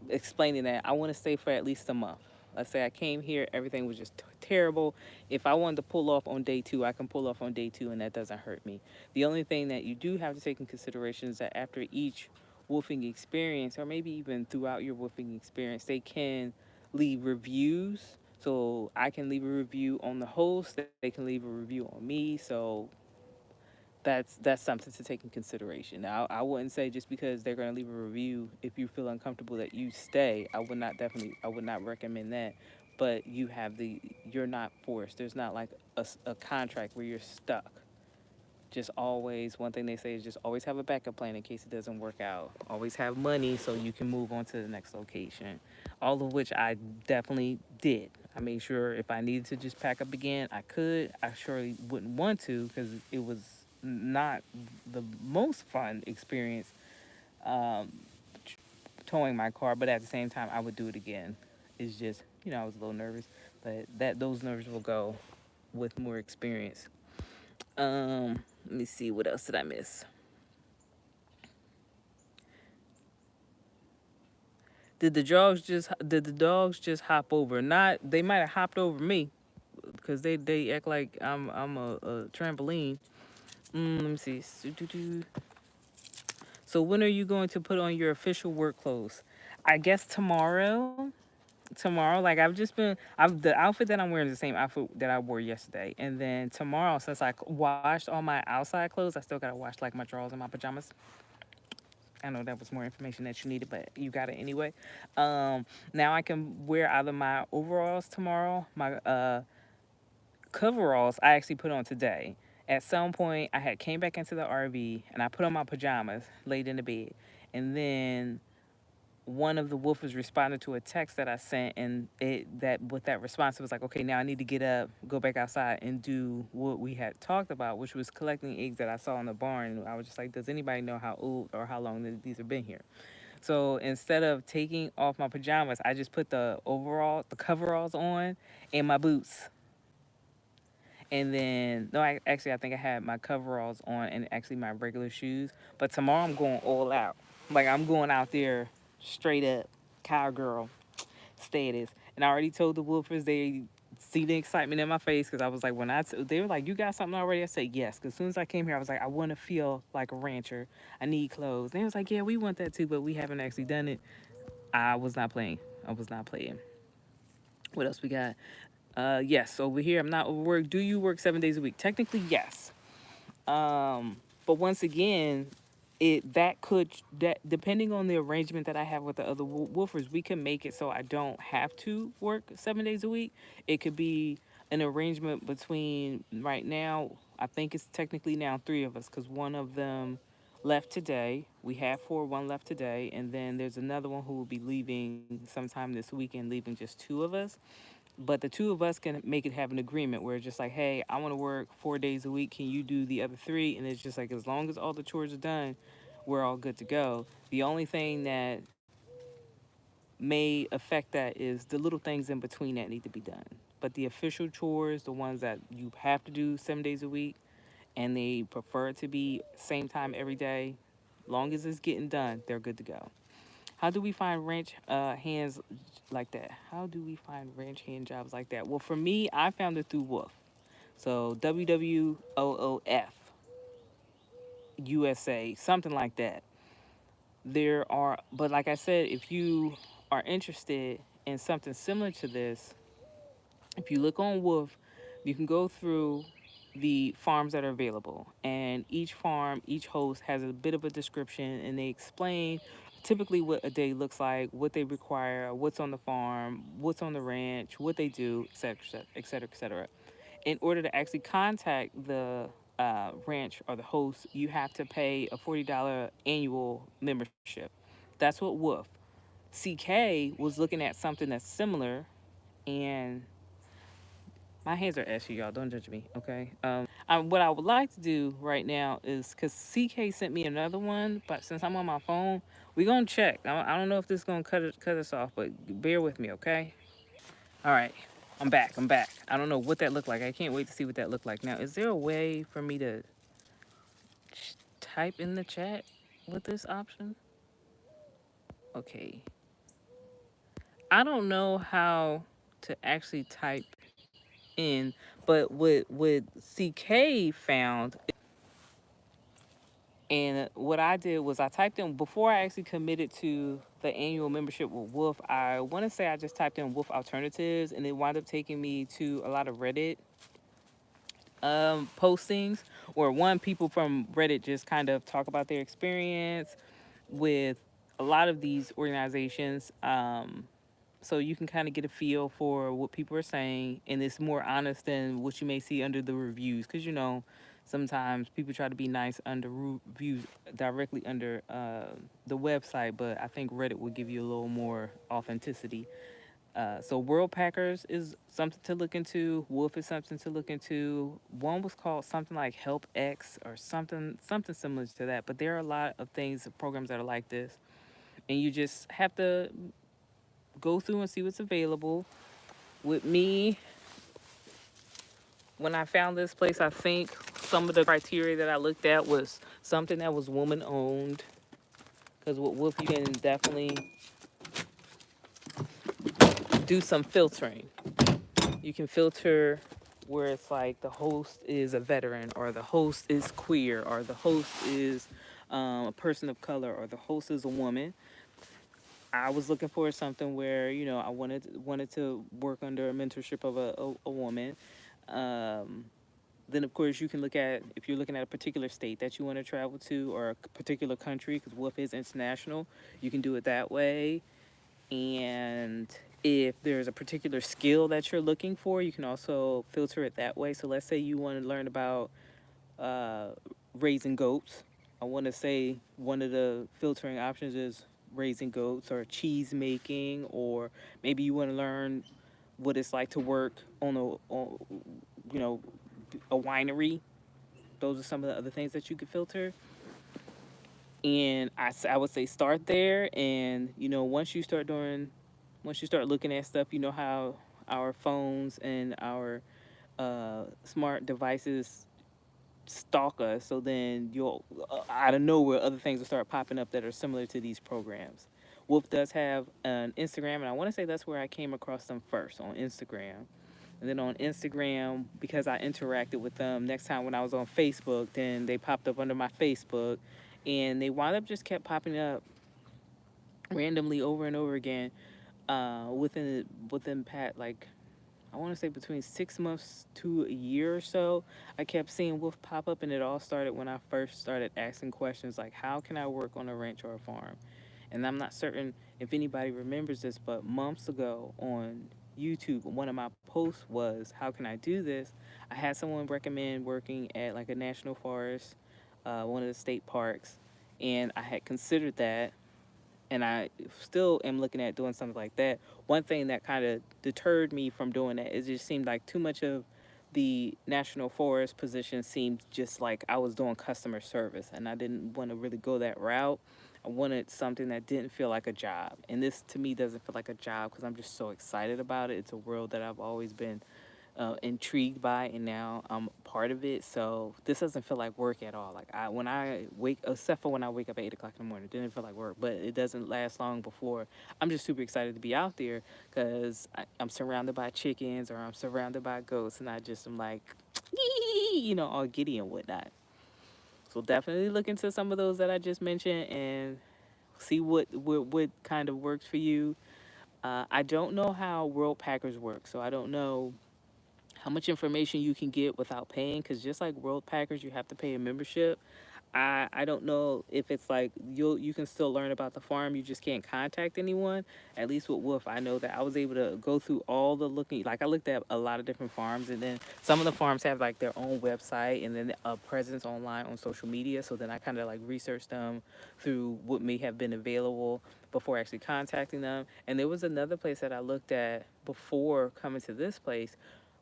explaining that I want to stay for at least a month. Let's say I came here, everything was just terrible. If I wanted to pull off on day 2, I can pull off on day 2, and that doesn't hurt me. The only thing that you do have to take in consideration is that after each woofing experience, or maybe even throughout your woofing experience, they can leave reviews. So I can leave a review on the host, they can leave a review on me. So that's something to take in consideration. Now, I wouldn't say just because they're going to leave a review, if you feel uncomfortable, that you stay. I would not recommend that. But you're not forced. There's not like a contract where you're stuck. Just always, one thing they say is just always have a backup plan in case it doesn't work out. Always have money so you can move on to the next location. All of which I definitely did. I made sure if I needed to just pack up again, I could. I surely wouldn't want to because it was not the most fun experience, um, towing my car, but at the same time, I would do it again. It's just, I was a little nervous, but those nerves will go with more experience. Let me see, what else did I miss? Did the dogs just hop over? Not, they might have hopped over me because they act like I'm a trampoline. Let me see. So when are you going to put on your official work clothes? I guess tomorrow. Tomorrow, like the outfit that I'm wearing is the same outfit that I wore yesterday, and then tomorrow, since I washed all my outside clothes, I still gotta wash like my drawers and my pajamas. I know that was more information that you needed, but you got it anyway. Now I can wear either my overalls tomorrow, my coveralls I actually put on today. At some point, I had came back into the RV and I put on my pajamas, laid in the bed, and then one of the woofers responded to a text that I sent, and with that response, it was like, okay, now I need to get up, go back outside, and do what we had talked about, which was collecting eggs that I saw in the barn. I was just like, does anybody know how old or how long these have been here? So instead of taking off my pajamas, I just put the coveralls on, and my boots. And then, no, I think I had my coveralls on and actually my regular shoes. But tomorrow I'm going all out. Like, I'm going out there straight up cowgirl status. And I already told the Wolfers, they see the excitement in my face because I was like, they were like, you got something already? I said, yes. Because as soon as I came here, I was like, I want to feel like a rancher. I need clothes. And they was like, yeah, we want that too, but we haven't actually done it. I was not playing. I was not playing. What else we got? Yes, over here, I'm not overworked. Do you work 7 days a week? Technically, yes. But once again, that depending on the arrangement that I have with the other woofers, we can make it so I don't have to work 7 days a week. It could be an arrangement between right now. I think it's technically now three of us because one of them left today. We have four, one left today, and then there's another one who will be leaving sometime this weekend, leaving just two of us. But the two of us can make it have an agreement where it's just like, hey, I want to work 4 days a week. Can you do the other three? And it's just like, as long as all the chores are done, we're all good to go. The only thing that may affect that is the little things in between that need to be done. But the official chores, the ones that you have to do 7 days a week, and they prefer it to be same time every day, long as it's getting done, they're good to go. How do we find ranch hands like that? How do we find ranch hand jobs like that? Well, for me, I found it through Woof. So WWOOF USA, something like that. But like I said, if you are interested in something similar to this, if you look on Wolf, you can go through the farms that are available. And each farm, each host has a bit of a description and they explain typically what a day looks like, what they require, what's on the farm, what's on the ranch, what they do, etc., etc., etc. In order to actually contact the ranch or the host, you have to pay a $40 annual membership. That's what Wolf. CK was looking at something that's similar, and my hands are ashy, y'all. Don't judge me, okay? What I would like to do right now is because CK sent me another one, but since I'm on my phone, we're gonna check. I don't know if this is gonna cut us off, but bear with me, okay? All right, I'm back. I'm back. I don't know what that looked like. I can't wait to see what that looked like. Now, is there a way for me to type in the chat with this option? Okay, I don't know how to actually type in, but what CK found, And what I did was I typed in, before I actually committed to the annual membership with Wolf, I want to say I just typed in Wolf Alternatives, and it wound up taking me to a lot of Reddit postings, or one, people from Reddit just kind of talk about their experience with a lot of these organizations. So you can kind of get a feel for what people are saying, and it's more honest than what you may see under the reviews, because sometimes people try to be nice under reviews directly under the website, but I think Reddit will give you a little more authenticity. So World Packers is something to look into. Wolf is something to look into. One was called something like Help X or something similar to that. But there are a lot of things, programs that are like this, and you just have to go through and see what's available. With me, when I found this place, I think some of the criteria that I looked at was something that was woman owned. Because with Wolf, you can definitely do some filtering. You can filter where it's like the host is a veteran, or the host is queer, or the host is a person of color, or the host is a woman. I was looking for something where I wanted to work under a mentorship of a woman. Um, then of course you can look at, if you're looking at a particular state that you want to travel to, or a particular country, because Wolf is international. You can do it that way. And if there's a particular skill that you're looking for, you can also filter it that way. So let's say you want to learn about uh, raising goats. I want to say one of the filtering options is raising goats, or cheese making, or maybe you want to learn what it's like to work you know, a winery. Those are some of the other things that you could filter. And I would say start there. And once you start looking at stuff, you know how our phones and our smart devices stalk us. So then you'll, out of nowhere, other things will start popping up that are similar to these programs. Wolf does have an Instagram, and I want to say that's where I came across them first, on Instagram. And then on Instagram, because I interacted with them, next time when I was on Facebook, then they popped up under my Facebook, and they wound up just kept popping up randomly over and over again. Within Pat, like, I want to say between 6 months to a year or so, I kept seeing Wolf pop up, and it all started when I first started asking questions like, how can I work on a ranch or a farm? And I'm not certain if anybody remembers this, but months ago on YouTube, one of my posts was, how can I do this? I had someone recommend working at like a national forest, one of the state parks, and I had considered that, and I still am looking at doing something like that. One thing that kind of deterred me from doing that is it just seemed like too much of the national forest position seemed just like I was doing customer service, and I didn't want to really go that route. I wanted something that didn't feel like a job, and this to me doesn't feel like a job because I'm just so excited about it. It's a world that I've always been intrigued by, and now I'm part of it. So this doesn't feel like work at all. Like when I wake, except for when I wake up at 8 o'clock in the morning, it didn't feel like work. But it doesn't last long before I'm just super excited to be out there because I'm surrounded by chickens, or I'm surrounded by goats, and I just am like, all giddy and whatnot. So definitely look into some of those that I just mentioned and see what kind of works for you. I don't know how World Packers work, so I don't know how much information you can get without paying, because just like World Packers, you have to pay a membership. I don't know if it's like you can still learn about the farm, you just can't contact anyone. At least with Wolf, I know that I was able to go through all the looking, like I looked at a lot of different farms, and then some of the farms have like their own website and then a presence online on social media. So then I kind of like researched them through what may have been available before actually contacting them. And there was another place that I looked at before coming to this place,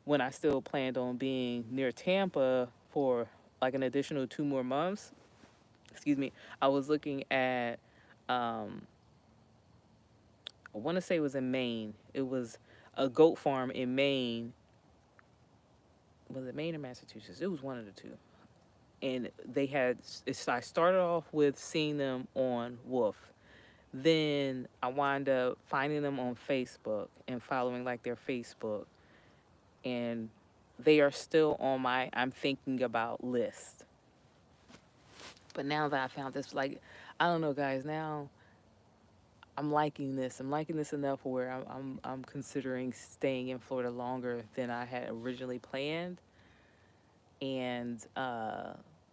when I still planned on being near Tampa for like an additional 2 more months. Excuse me. I was looking at, I want to say it was in Maine. It was a goat farm in Maine. Was it Maine or Massachusetts? It was one of the two. And I started off with seeing them on Wolf. Then I wound up finding them on Facebook and following like their Facebook. And they are still on my I'm thinking about list. But now that I found this, like, I don't know, guys. Now I'm liking this. I'm liking this enough where I'm considering staying in Florida longer than I had originally planned, and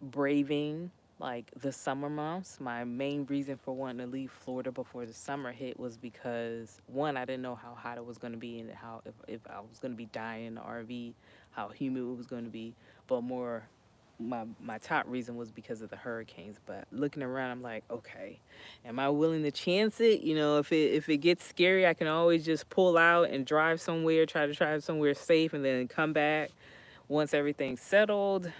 braving like the summer months. My main reason for wanting to leave Florida before the summer hit was because one, I didn't know how hot it was going to be and how if I was going to be dying in the RV, how humid it was going to be, but more my top reason was because of the hurricanes. But looking around, I'm like, okay, am I willing to chance it? You know, if it gets scary, I can always just pull out and drive somewhere, try to drive somewhere safe, and then come back once everything's settled.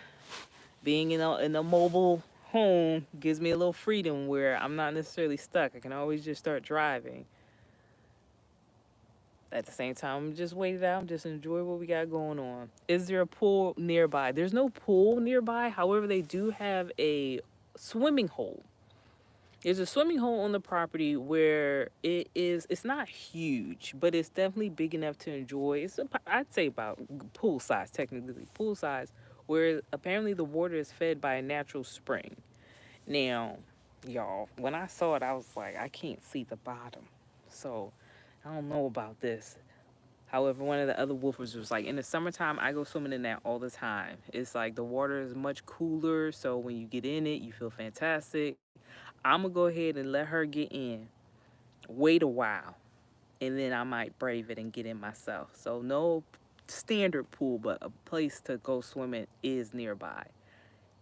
Being in a mobile home gives me a little freedom where I'm not necessarily stuck. I can always just start driving. At the same time, just wait it out, just enjoy what we got going on. Is there a pool nearby? There's no pool nearby. However, they do have a swimming hole. There's a swimming hole on the property where it's not huge, but it's definitely big enough to enjoy. I'd say about pool size, technically pool size, where apparently the water is fed by a natural spring. Now, y'all, when I saw it, I was like, I can't see the bottom. So I don't know about this. However, one of the other woofers was like, in the summertime, I go swimming in that all the time. It's like the water is much cooler. So when you get in it, you feel fantastic. I'm going to go ahead and let her get in, wait a while, and then I might brave it and get in myself. So, no standard pool, but a place to go swimming is nearby.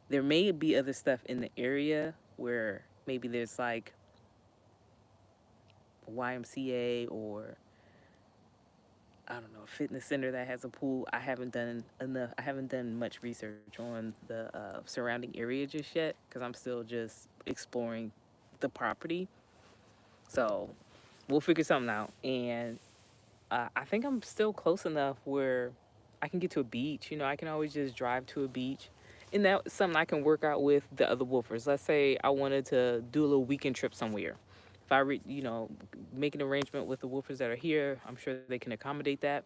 There may be other stuff in the area where maybe there's like a YMCA or I don't know, a fitness center that has a pool. I haven't done enough. I haven't done much research on the surrounding area just yet because I'm still just exploring the property. So we'll figure something out. And I think I'm still close enough where I can get to a beach. You know, I can always just drive to a beach. And that's something I can work out with the other wolfers. Let's say I wanted to do a little weekend trip somewhere. If make an arrangement with the wolfers that are here, I'm sure they can accommodate that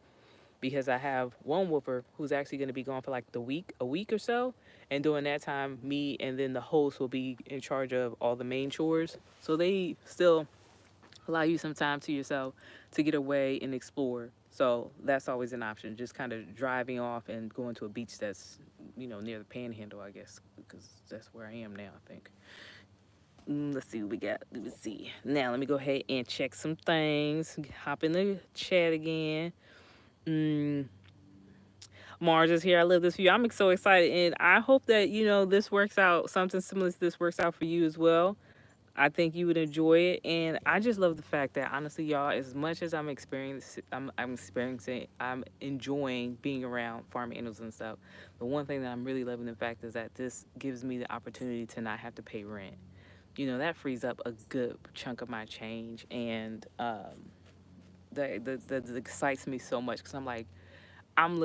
because I have one wolfer who's actually going to be gone for like a week or so. And during that time, me and then the host will be in charge of all the main chores. So they still allow you some time to yourself to get away and explore. So that's always an option. Just kind of driving off and going to a beach that's, near the Panhandle, I guess, because that's where I am now, I think. Let's see what we got. Let me see. Now, let me go ahead and check some things. Hop in the chat again. Mm, Mars is here. I love this for you. I'm so excited. And I hope that, this works out. Something similar to this works out for you as well. I think you would enjoy it, and I just love the fact that honestly, y'all, as much as I'm enjoying being around farm animals and stuff. The one thing that I'm really loving the fact is that this gives me the opportunity to not have to pay rent. That frees up a good chunk of my change, and that excites me so much because I'm like, I was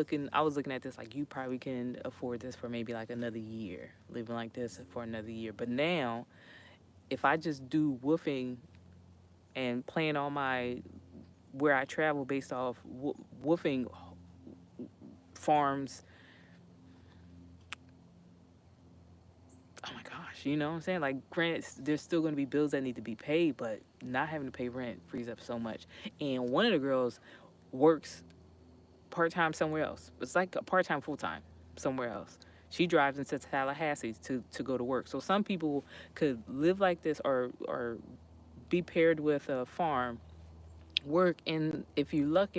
looking at this like you probably can afford this for maybe like another year, living like this for another year, but now if I just do woofing and plan all my where I travel based off woofing farms, oh my gosh, you know what I'm saying? Like, granted, there's still going to be bills that need to be paid, but not having to pay rent frees up so much. And one of the girls works part time somewhere else. It's like a part time, full time somewhere else. She drives into Tallahassee to go to work. So some people could live like this or be paired with a farm work, and if you luck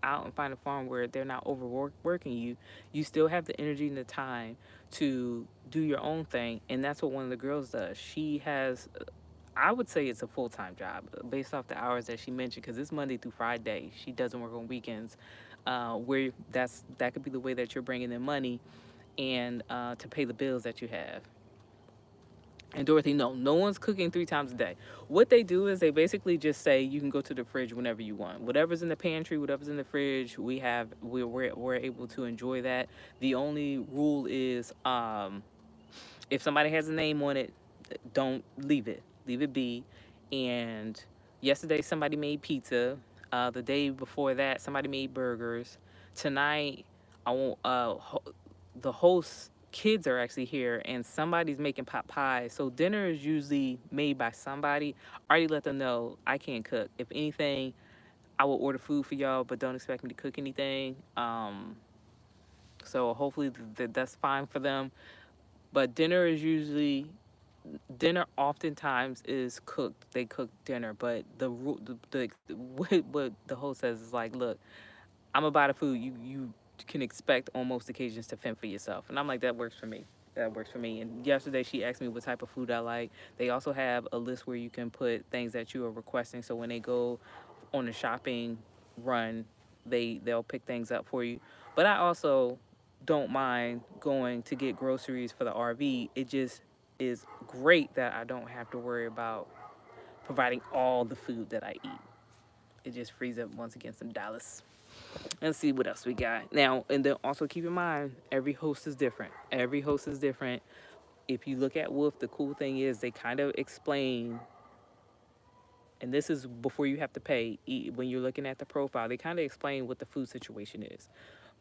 out and find a farm where they're not overworking you, you still have the energy and the time to do your own thing. And that's what one of the girls does. She has, I would say it's a full-time job based off the hours that she mentioned, because it's Monday through Friday. She doesn't work on weekends, where that could be the way that you're bringing in money and to pay the bills that you have. And Dorothy, no, no one's cooking 3 times a day. What they do is they basically just say you can go to the fridge whenever you want. Whatever's in the pantry, whatever's in the fridge, we're able to enjoy that. The only rule is if somebody has a name on it, don't leave it. Leave it be. And yesterday somebody made pizza. The day before that somebody made burgers. Tonight I won't the host kids are actually here and somebody's making pot pie. So dinner is usually made by somebody. I already let them know I can't cook. If anything, I will order food for y'all, but don't expect me to cook anything. So hopefully that's fine for them. But dinner oftentimes is cooked. They cook dinner, but what the host says is like, look, I'm about a food. You can expect on most occasions to fend for yourself, and I'm like, that works for me. That works for me. And yesterday she asked me what type of food I like. They also have a list where you can put things that you are requesting. So when they go on a shopping run, they'll pick things up for you. But I also don't mind going to get groceries for the RV. It just is great that I don't have to worry about providing all the food that I eat. It just frees up once again some dollars. Let's see what else we got. Now, and then also keep in mind, every host is different. Every host is different. If you look at Wolf, the cool thing is they kind of explain, and this is before you have to pay, when you're looking at the profile, they kind of explain what the food situation is.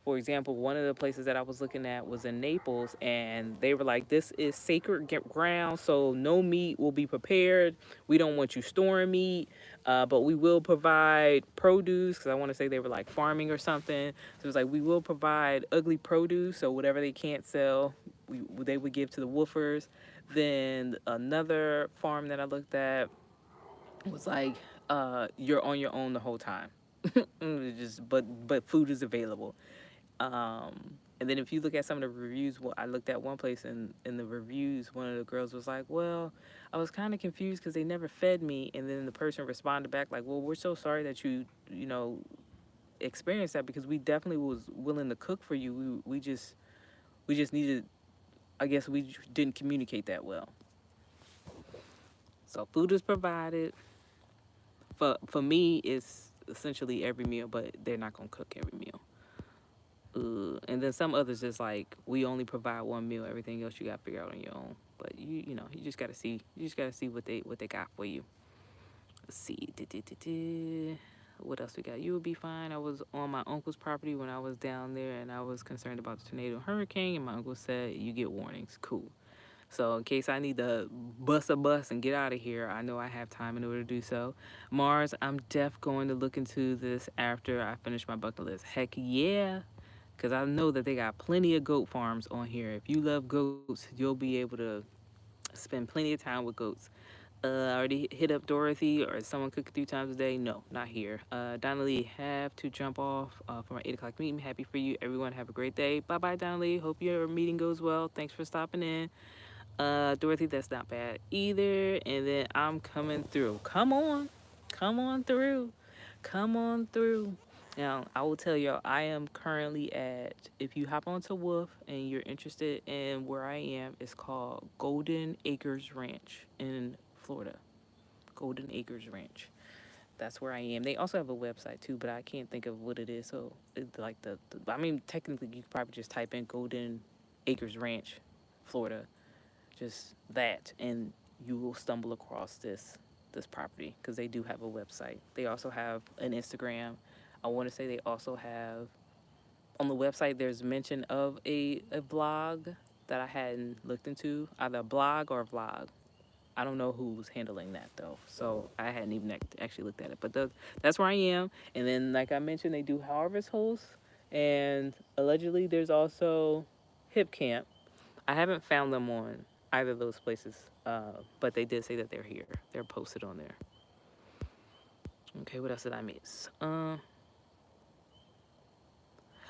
For example, one of the places that I was looking at was in Naples, and they were like, this is sacred ground, so no meat will be prepared. We don't want you storing meat, but we will provide produce, because I want to say they were like farming or something. So it was like, we will provide ugly produce, so whatever they can't sell, they would give to the woofers. Then another farm that I looked at was like, you're on your own the whole time. Just but food is available. And then if you look at some of the reviews, well, I looked at one place and in the reviews, one of the girls was like, well, I was kind of confused because they never fed me. And then the person responded back like, well, we're so sorry that you know, experienced that, because we definitely was willing to cook for you. We just needed, I guess we didn't communicate that well. So food is provided. For me, it's essentially every meal, but they're not going to cook every meal. And then some others is like, we only provide one meal. Everything else you got to figure out on your own. But you know, you just got to see. You just got to see what they got for you. Let's see. What else we got? You will be fine. I was on my uncle's property when I was down there, and I was concerned about the tornado and hurricane. And my uncle said you get warnings. Cool. So in case I need to bust a bus and get out of here, I know I have time in order to do so. Mars, I'm going to look into this after I finish my bucket list. Heck yeah. Because I know that they got plenty of goat farms on here. If you love goats, you'll be able to spend plenty of time with goats. I already hit up Dorothy, or is someone cooking 3 times a day? No, not here. Donnelly, have to jump off for my 8 o'clock meeting. Happy for you. Everyone have a great day. Bye-bye, Donnelly. Hope your meeting goes well. Thanks for stopping in. Dorothy, that's not bad either. And then I'm coming through. Come on. Come on through. Come on through. Now, I will tell y'all, I am currently at, if you hop onto Wolf and you're interested in where I am, it's called Golden Acres Ranch in Florida. Golden Acres Ranch. That's where I am. They also have a website too, but I can't think of what it is. So, it's like I mean, technically, you could probably just type in Golden Acres Ranch, Florida, just that, and you will stumble across this property, because they do have a website. They also have an Instagram. I want to say they also have, on the website there's mention of a vlog that I hadn't looked into, either a blog or a vlog. I don't know who's handling that though, so I hadn't even actually looked at it. But that's where I am. And then, like I mentioned, they do harvest hosts, and allegedly there's also hip camp. I haven't found them on either of those places, but they did say that they're here. They're posted on there. Okay, what else did I miss?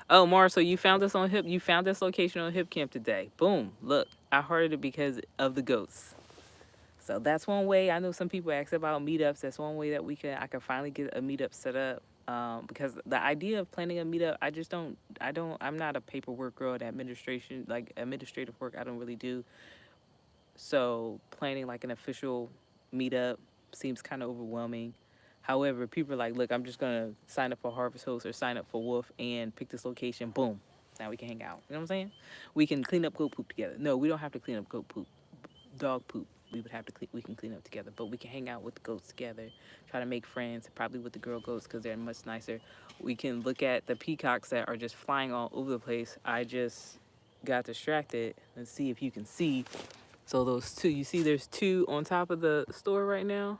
Oh, Mara, so you found us on Hip. You found this location on Hip Camp today. Boom! Look, I heard it because of the goats. So that's one way. I know some people ask about meetups. That's one way that I can finally get a meetup set up. Because the idea of planning a meetup, I'm not a paperwork girl at administration, like administrative work. I don't really do. So planning like an official meetup seems kind of overwhelming. However, people are like, look, I'm just gonna sign up for Harvest Host or sign up for Wolf and pick this location. Boom. Now we can hang out. You know what I'm saying? We can clean up goat poop together. No, we don't have to clean up goat poop. Dog poop. We can clean up together, but we can hang out with the goats together, try to make friends, probably with the girl goats because they're much nicer. We can look at the peacocks that are just flying all over the place. I just got distracted. Let's see if you can see. So those two, you see there's two on top of the store right now.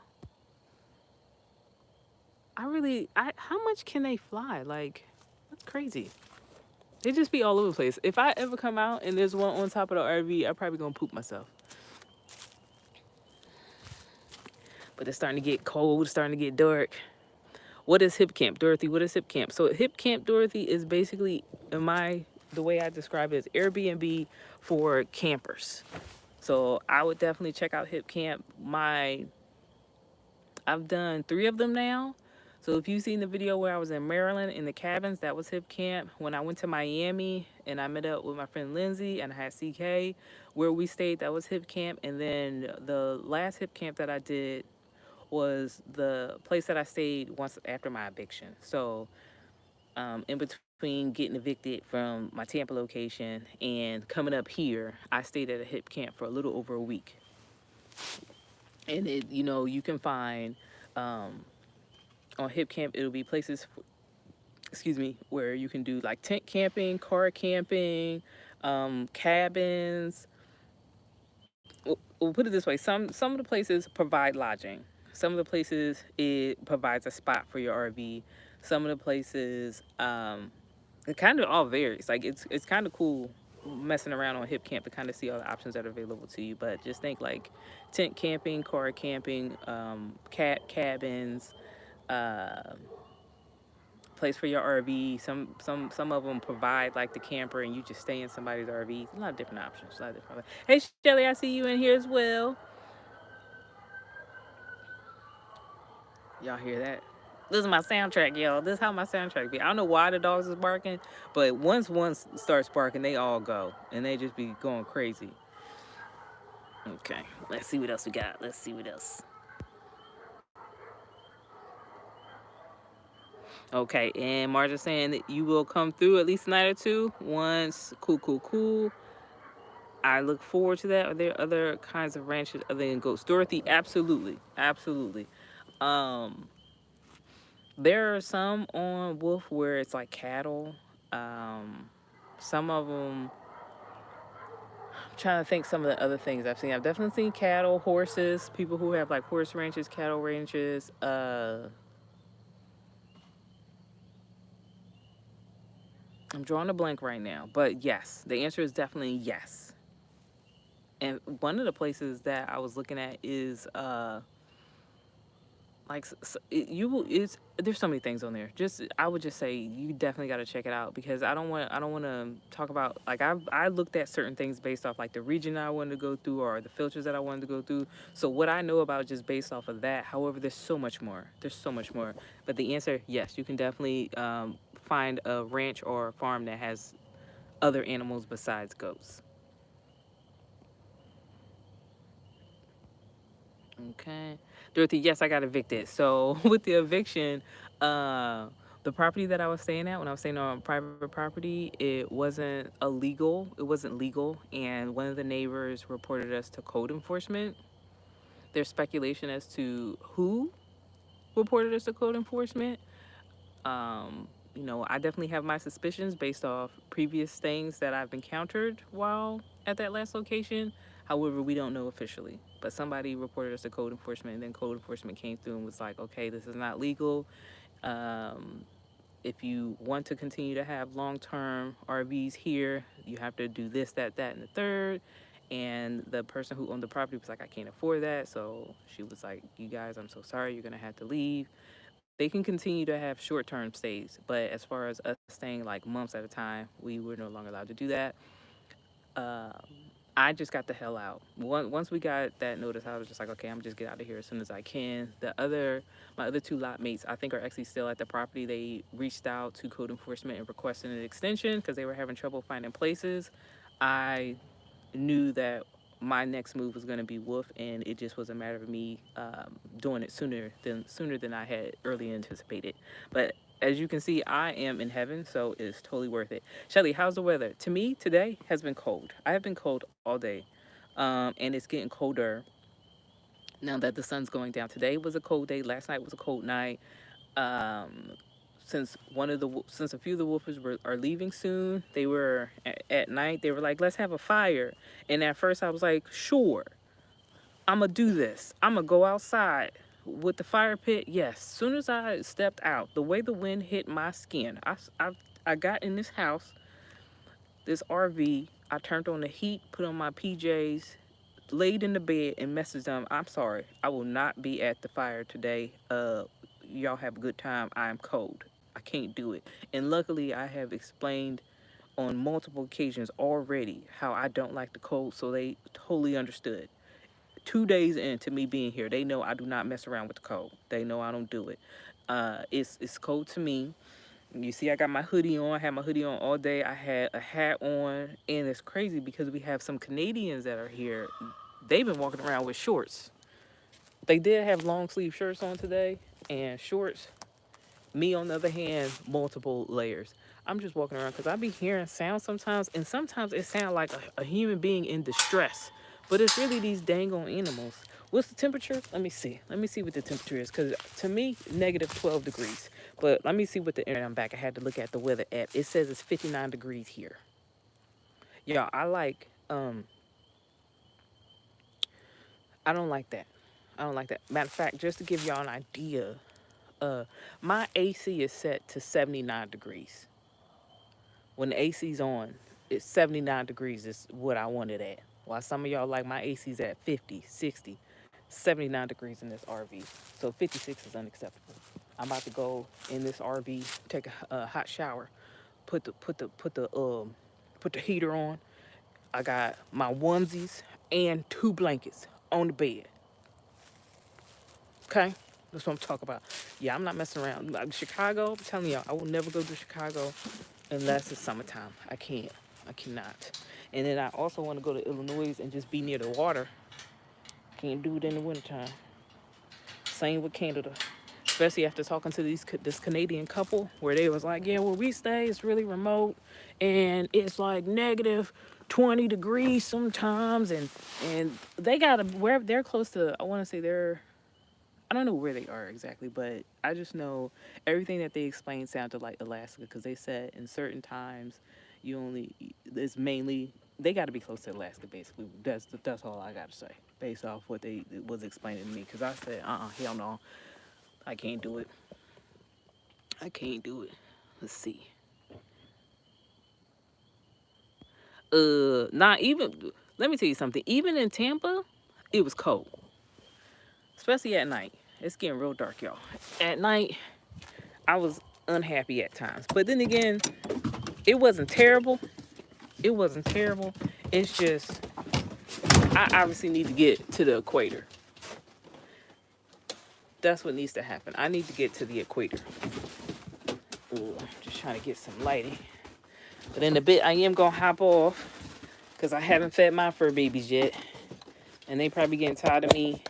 How much can they fly? Like, that's crazy. They just be all over the place. If I ever come out and there's one on top of the RV, I'm probably gonna poop myself. But it's starting to get cold, it's starting to get dark. What is hip camp, Dorothy? What is hip camp? So hip camp, Dorothy, is basically, the way I describe it is Airbnb for campers. So I would definitely check out hip camp. I've done 3 of them now. So if you've seen the video where I was in Maryland in the cabins, that was hip camp. When I went to Miami and I met up with my friend Lindsay and I had CK, where we stayed, that was hip camp. And then the last hip camp that I did was the place that I stayed once after my eviction. So in between getting evicted from my Tampa location and coming up here, I stayed at a hip camp for a little over a week. And you can find on hip camp, it'll be places, excuse me, where you can do like tent camping, car camping, cabins. We'll put it this way: some of the places provide lodging. Some of the places it provides a spot for your RV. Some of the places, it kind of all varies. Like it's kind of cool messing around on hip camp to kind of see all the options that are available to you. But just think like tent camping, car camping, cabins, uh, place for your RV. Some of them provide like the camper, and you just stay in somebody's RV. A lot of different options. A lot of different. Hey Shelly, I see you in here as well. Y'all hear that? This is my soundtrack, y'all. This is how my soundtrack be. I don't know why the dogs is barking, but once one starts barking, they all go, and they just be going crazy. Okay, let's see what else we got. Let's see what else. Okay, and Marja's saying that you will come through at least a night or two. Once, cool, cool, cool. I look forward to that. Are there other kinds of ranches other than goats? Dorothy, absolutely, absolutely. Um, there are some on Wolf where it's like cattle. Um, some of them. I'm trying to think some of the other things I've seen. I've definitely seen cattle, horses, people who have like horse ranches, cattle ranches. I'm drawing a blank right now, but yes, the answer is definitely yes. And one of the places that I was looking at is like you will it's there's so many things on there. Just I would just say you definitely got to check it out because I don't want to talk about like I looked at certain things based off like the region I wanted to go through or the filters that I wanted to go through. So what I know about just based off of that. However, there's so much more. There's so much more. But the answer, yes, you can definitely find a ranch or a farm that has other animals besides goats. Okay. Dorothy, yes, I got evicted. So with the eviction, uh, the property that I was staying at when I was staying on private property, it wasn't illegal. It wasn't legal. And one of the neighbors reported us to code enforcement. There's speculation as to who reported us to code enforcement. I definitely have my suspicions based off previous things that I've encountered while at that last location. However, we don't know officially. But somebody reported us to code enforcement, and then code enforcement came through and was like, okay, this is not legal. Um, if you want to continue to have long term RVs here, you have to do this, that, and the third. And the person who owned the property was like, I can't afford that. So she was like, you guys, I'm so sorry, you're going to have to leave. They can continue to have short term stays, but as far as us staying like months at a time, we were no longer allowed to do that. Um, I just got the hell out. Once we got that notice, I was just like, okay, I'm just get out of here as soon as I can. My other two lot mates, I think, are actually still at the property. They reached out to code enforcement and requested an extension because they were having trouble finding places. I knew that my next move was going to be Wolf, and it just was a matter of me doing it sooner than I had early anticipated. But as you can see, I am in heaven, so it's totally worth it. Shelly, how's the weather? To me, today has been cold. I have been cold all day, and it's getting colder now that the sun's going down. Today was a cold day. Last night was a cold night. Um, since since a few of the woofers are leaving soon, they were at night. They were like, let's have a fire. And at first, I was like, sure, I'm gonna do this. I'm gonna go outside with the fire pit. Yes. Soon as I stepped out, the way the wind hit my skin, I got in this house, this RV. I turned on the heat, put on my PJs, laid in the bed, and messaged them. I'm sorry, I will not be at the fire today. Y'all have a good time. I am cold. I can't do it. And luckily, I have explained on multiple occasions already how I don't like the cold, so they totally understood. 2 days into me being here, they know I do not mess around with the cold. They know I don't do it. It's cold to me. You see, I got my hoodie on. I had my hoodie on all day. I had a hat on, and it's crazy because we have some Canadians that are here. They've been walking around with shorts. They did have long sleeve shirts on today and shorts. Me, on the other hand, multiple layers. I'm just walking around because I be hearing sounds sometimes, and sometimes it sounds like a human being in distress. But it's really these dang on animals. What's the temperature? Let me see. Let me see what the temperature is. Because to me, negative 12 degrees. But let me see what the internet. I'm back. I had to look at the weather app. It says it's 59 degrees here. Yeah, I don't like that. I don't like that. Matter of fact, just to give y'all an idea, my AC is set to 79 degrees. When the AC's on, it's 79 degrees is what I want it at. While some of y'all like my AC's at 50, 60, 79 degrees in this RV. So 56 is unacceptable. I'm about to go in this RV, take a hot shower, put the heater on. I got my onesies and 2 blankets on the bed. Okay? That's what I'm talking about. Yeah, I'm not messing around. Like Chicago, I'm telling y'all, I will never go to Chicago unless it's summertime. I can't. I cannot. And then I also want to go to Illinois and just be near the water. Can't do it in the wintertime. Same with Canada. Especially after talking to this Canadian couple where they was like, yeah, where we stay is really remote and it's like negative 20 degrees sometimes, and they got where they're close to, I want to say I don't know where they are exactly, but I just know everything that they explained sounded like Alaska because they said in certain times it's mainly, they got to be close to Alaska basically. That's all I got to say based off what they was explaining to me, because I said, hell no, I can't do it. I can't do it. Let's see. Not even, let me tell you something. Even in Tampa, it was cold. Especially at night. It's getting real dark, y'all. At night, I was unhappy at times. But then again, it wasn't terrible. It wasn't terrible. It's just, I obviously need to get to the equator. That's what needs to happen. I need to get to the equator. Ooh, just trying to get some lighting. But in a bit, I am going to hop off because I haven't fed my fur babies yet. And they probably getting tired of me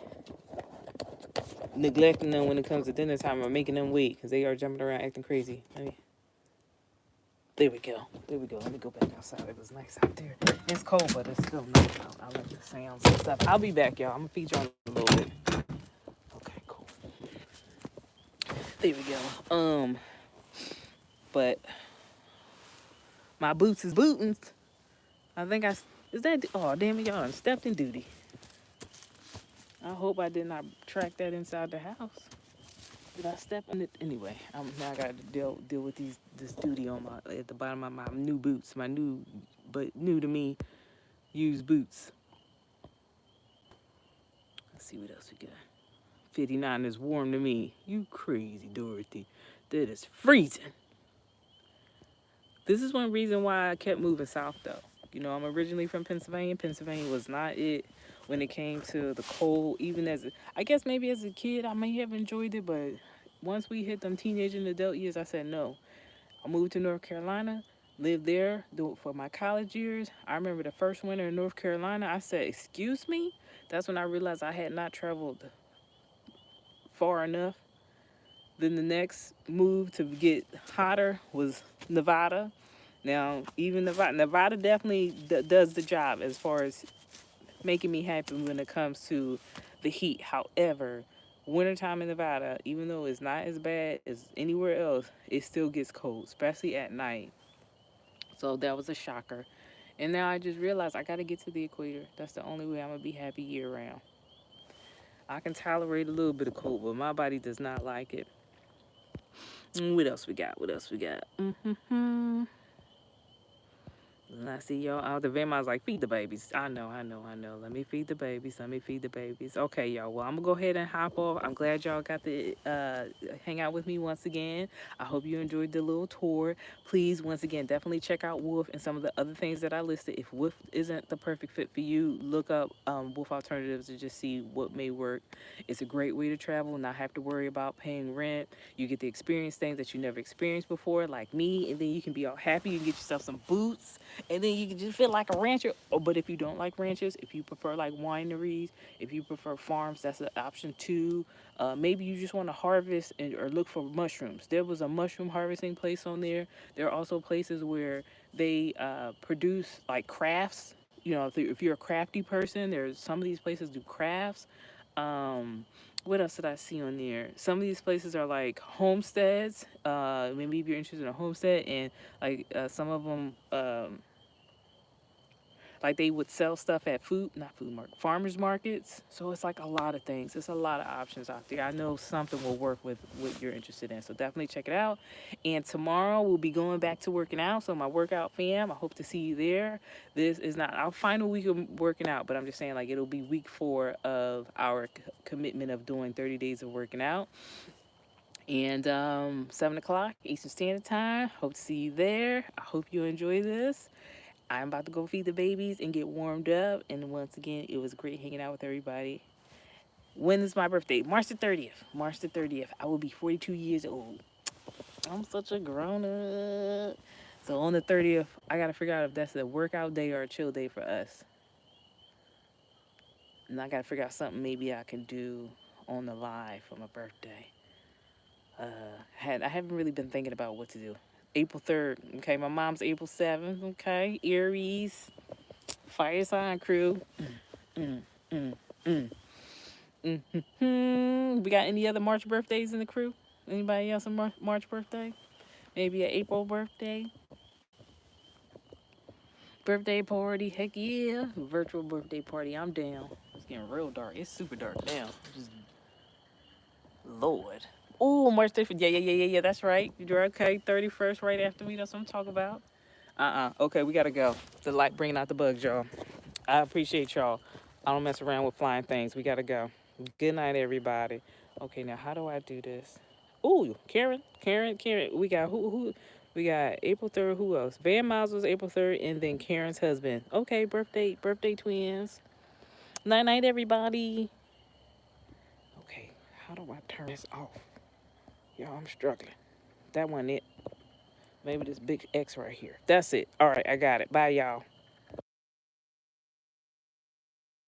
neglecting them when it comes to dinner time or making them wait because they are jumping around acting crazy. There we go. There we go. Let me go back outside. It was nice out there. It's cold, but it's still nice out. I like the sounds and stuff. I'll be back, y'all. I'm going to feed y'all a little bit. Okay, cool. There we go. But my boots is bootin'. I think is that, oh, damn it, y'all. I stepped in duty. I hope I did not track that inside the house. Did I step on it? Anyway, now I got to deal with this duty on at the bottom of my new boots. My new, but new to me, used boots. Let's see what else we got. 59 is warm to me. You crazy, Dorothy. That is freezing. This is one reason why I kept moving south, though. You know, I'm originally from Pennsylvania. Pennsylvania was not it when it came to the cold. Even I guess maybe as a kid, I may have enjoyed it, but once we hit them teenage and adult years, I said no. I moved to North Carolina, lived there for my college years. I remember the first winter in North Carolina, I said, excuse me? That's when I realized I had not traveled far enough. Then the next move to get hotter was Nevada. Now, even Nevada definitely does the job as far as making me happy when it comes to the heat. However, wintertime in Nevada, even though it's not as bad as anywhere else, it still gets cold, especially at night. So that was a shocker. And now I just realized I got to get to the equator. That's the only way I'm going to be happy year round. I can tolerate a little bit of cold, but my body does not like it. What else we got? What else we got? And I see y'all out the van. I was like, feed the babies. I know, I know, I know. Let me feed the babies. Let me feed the babies. Okay, y'all. Well, I'm going to go ahead and hop off. I'm glad y'all got to hang out with me once again. I hope you enjoyed the little tour. Please, once again, definitely check out Wolf and some of the other things that I listed. If Wolf isn't the perfect fit for you, look up Wolf Alternatives to just see what may work. It's a great way to travel, not have to worry about paying rent. You get to experience things that you never experienced before, like me, and then you can be all happy. You can get yourself some boots, and then you can just feel like a rancher. Oh, but if you don't like ranches, if you prefer like wineries, if you prefer farms, that's an option too. Maybe you just want to harvest or look for mushrooms. There was a mushroom harvesting place on there. There are also places where they produce like crafts. You know, if you're a crafty person, there's some of these places do crafts. Um, what else did I see on there? Some of these places are like homesteads. Maybe if you're interested in a homestead, and like some of them, like they would sell stuff at not food market, farmers markets. So it's like a lot of things. There's a lot of options out there. I know something will work with what you're interested in. So definitely check it out. And tomorrow we'll be going back to working out. So my workout fam, I hope to see you there. This is not our final week of working out, but I'm just saying like it'll be week 4 of our commitment of doing 30 days of working out. And 7 o'clock Eastern Standard Time. Hope to see you there. I hope you enjoy this. I'm about to go feed the babies and get warmed up. And once again, it was great hanging out with everybody. When is my birthday? March the 30th. March the 30th. I will be 42 years old. I'm such a grown up. So on the 30th, I got to figure out if that's a workout day or a chill day for us. And I got to figure out something maybe I can do on the live for my birthday. I haven't really been thinking about what to do. April 3rd. Okay, my mom's April 7th. Okay, Aries, fire sign crew. Mm, mm, mm. We got any other March birthdays in the crew? Anybody else a March birthday? Maybe an April birthday? Birthday party? Heck yeah. Virtual birthday party. I'm down. It's getting real dark. It's super dark now. Just Lord. Oh, March 31st. Yeah. That's right. You're okay. 31st, right after me. That's what I'm talking about. Okay, we gotta go. The light bringing out the bugs, y'all. I appreciate y'all. I don't mess around with flying things. We gotta go. Good night, everybody. Okay, now how do I do this? Ooh, Karen. We got who? We got April 3rd. Who else? Van Miles was April 3rd, and then Karen's husband. Okay, birthday twins. Night, everybody. Okay, how do I turn this off? Y'all, I'm struggling. That wasn't it. Maybe this big X right here. That's it. All right, I got it. Bye, y'all.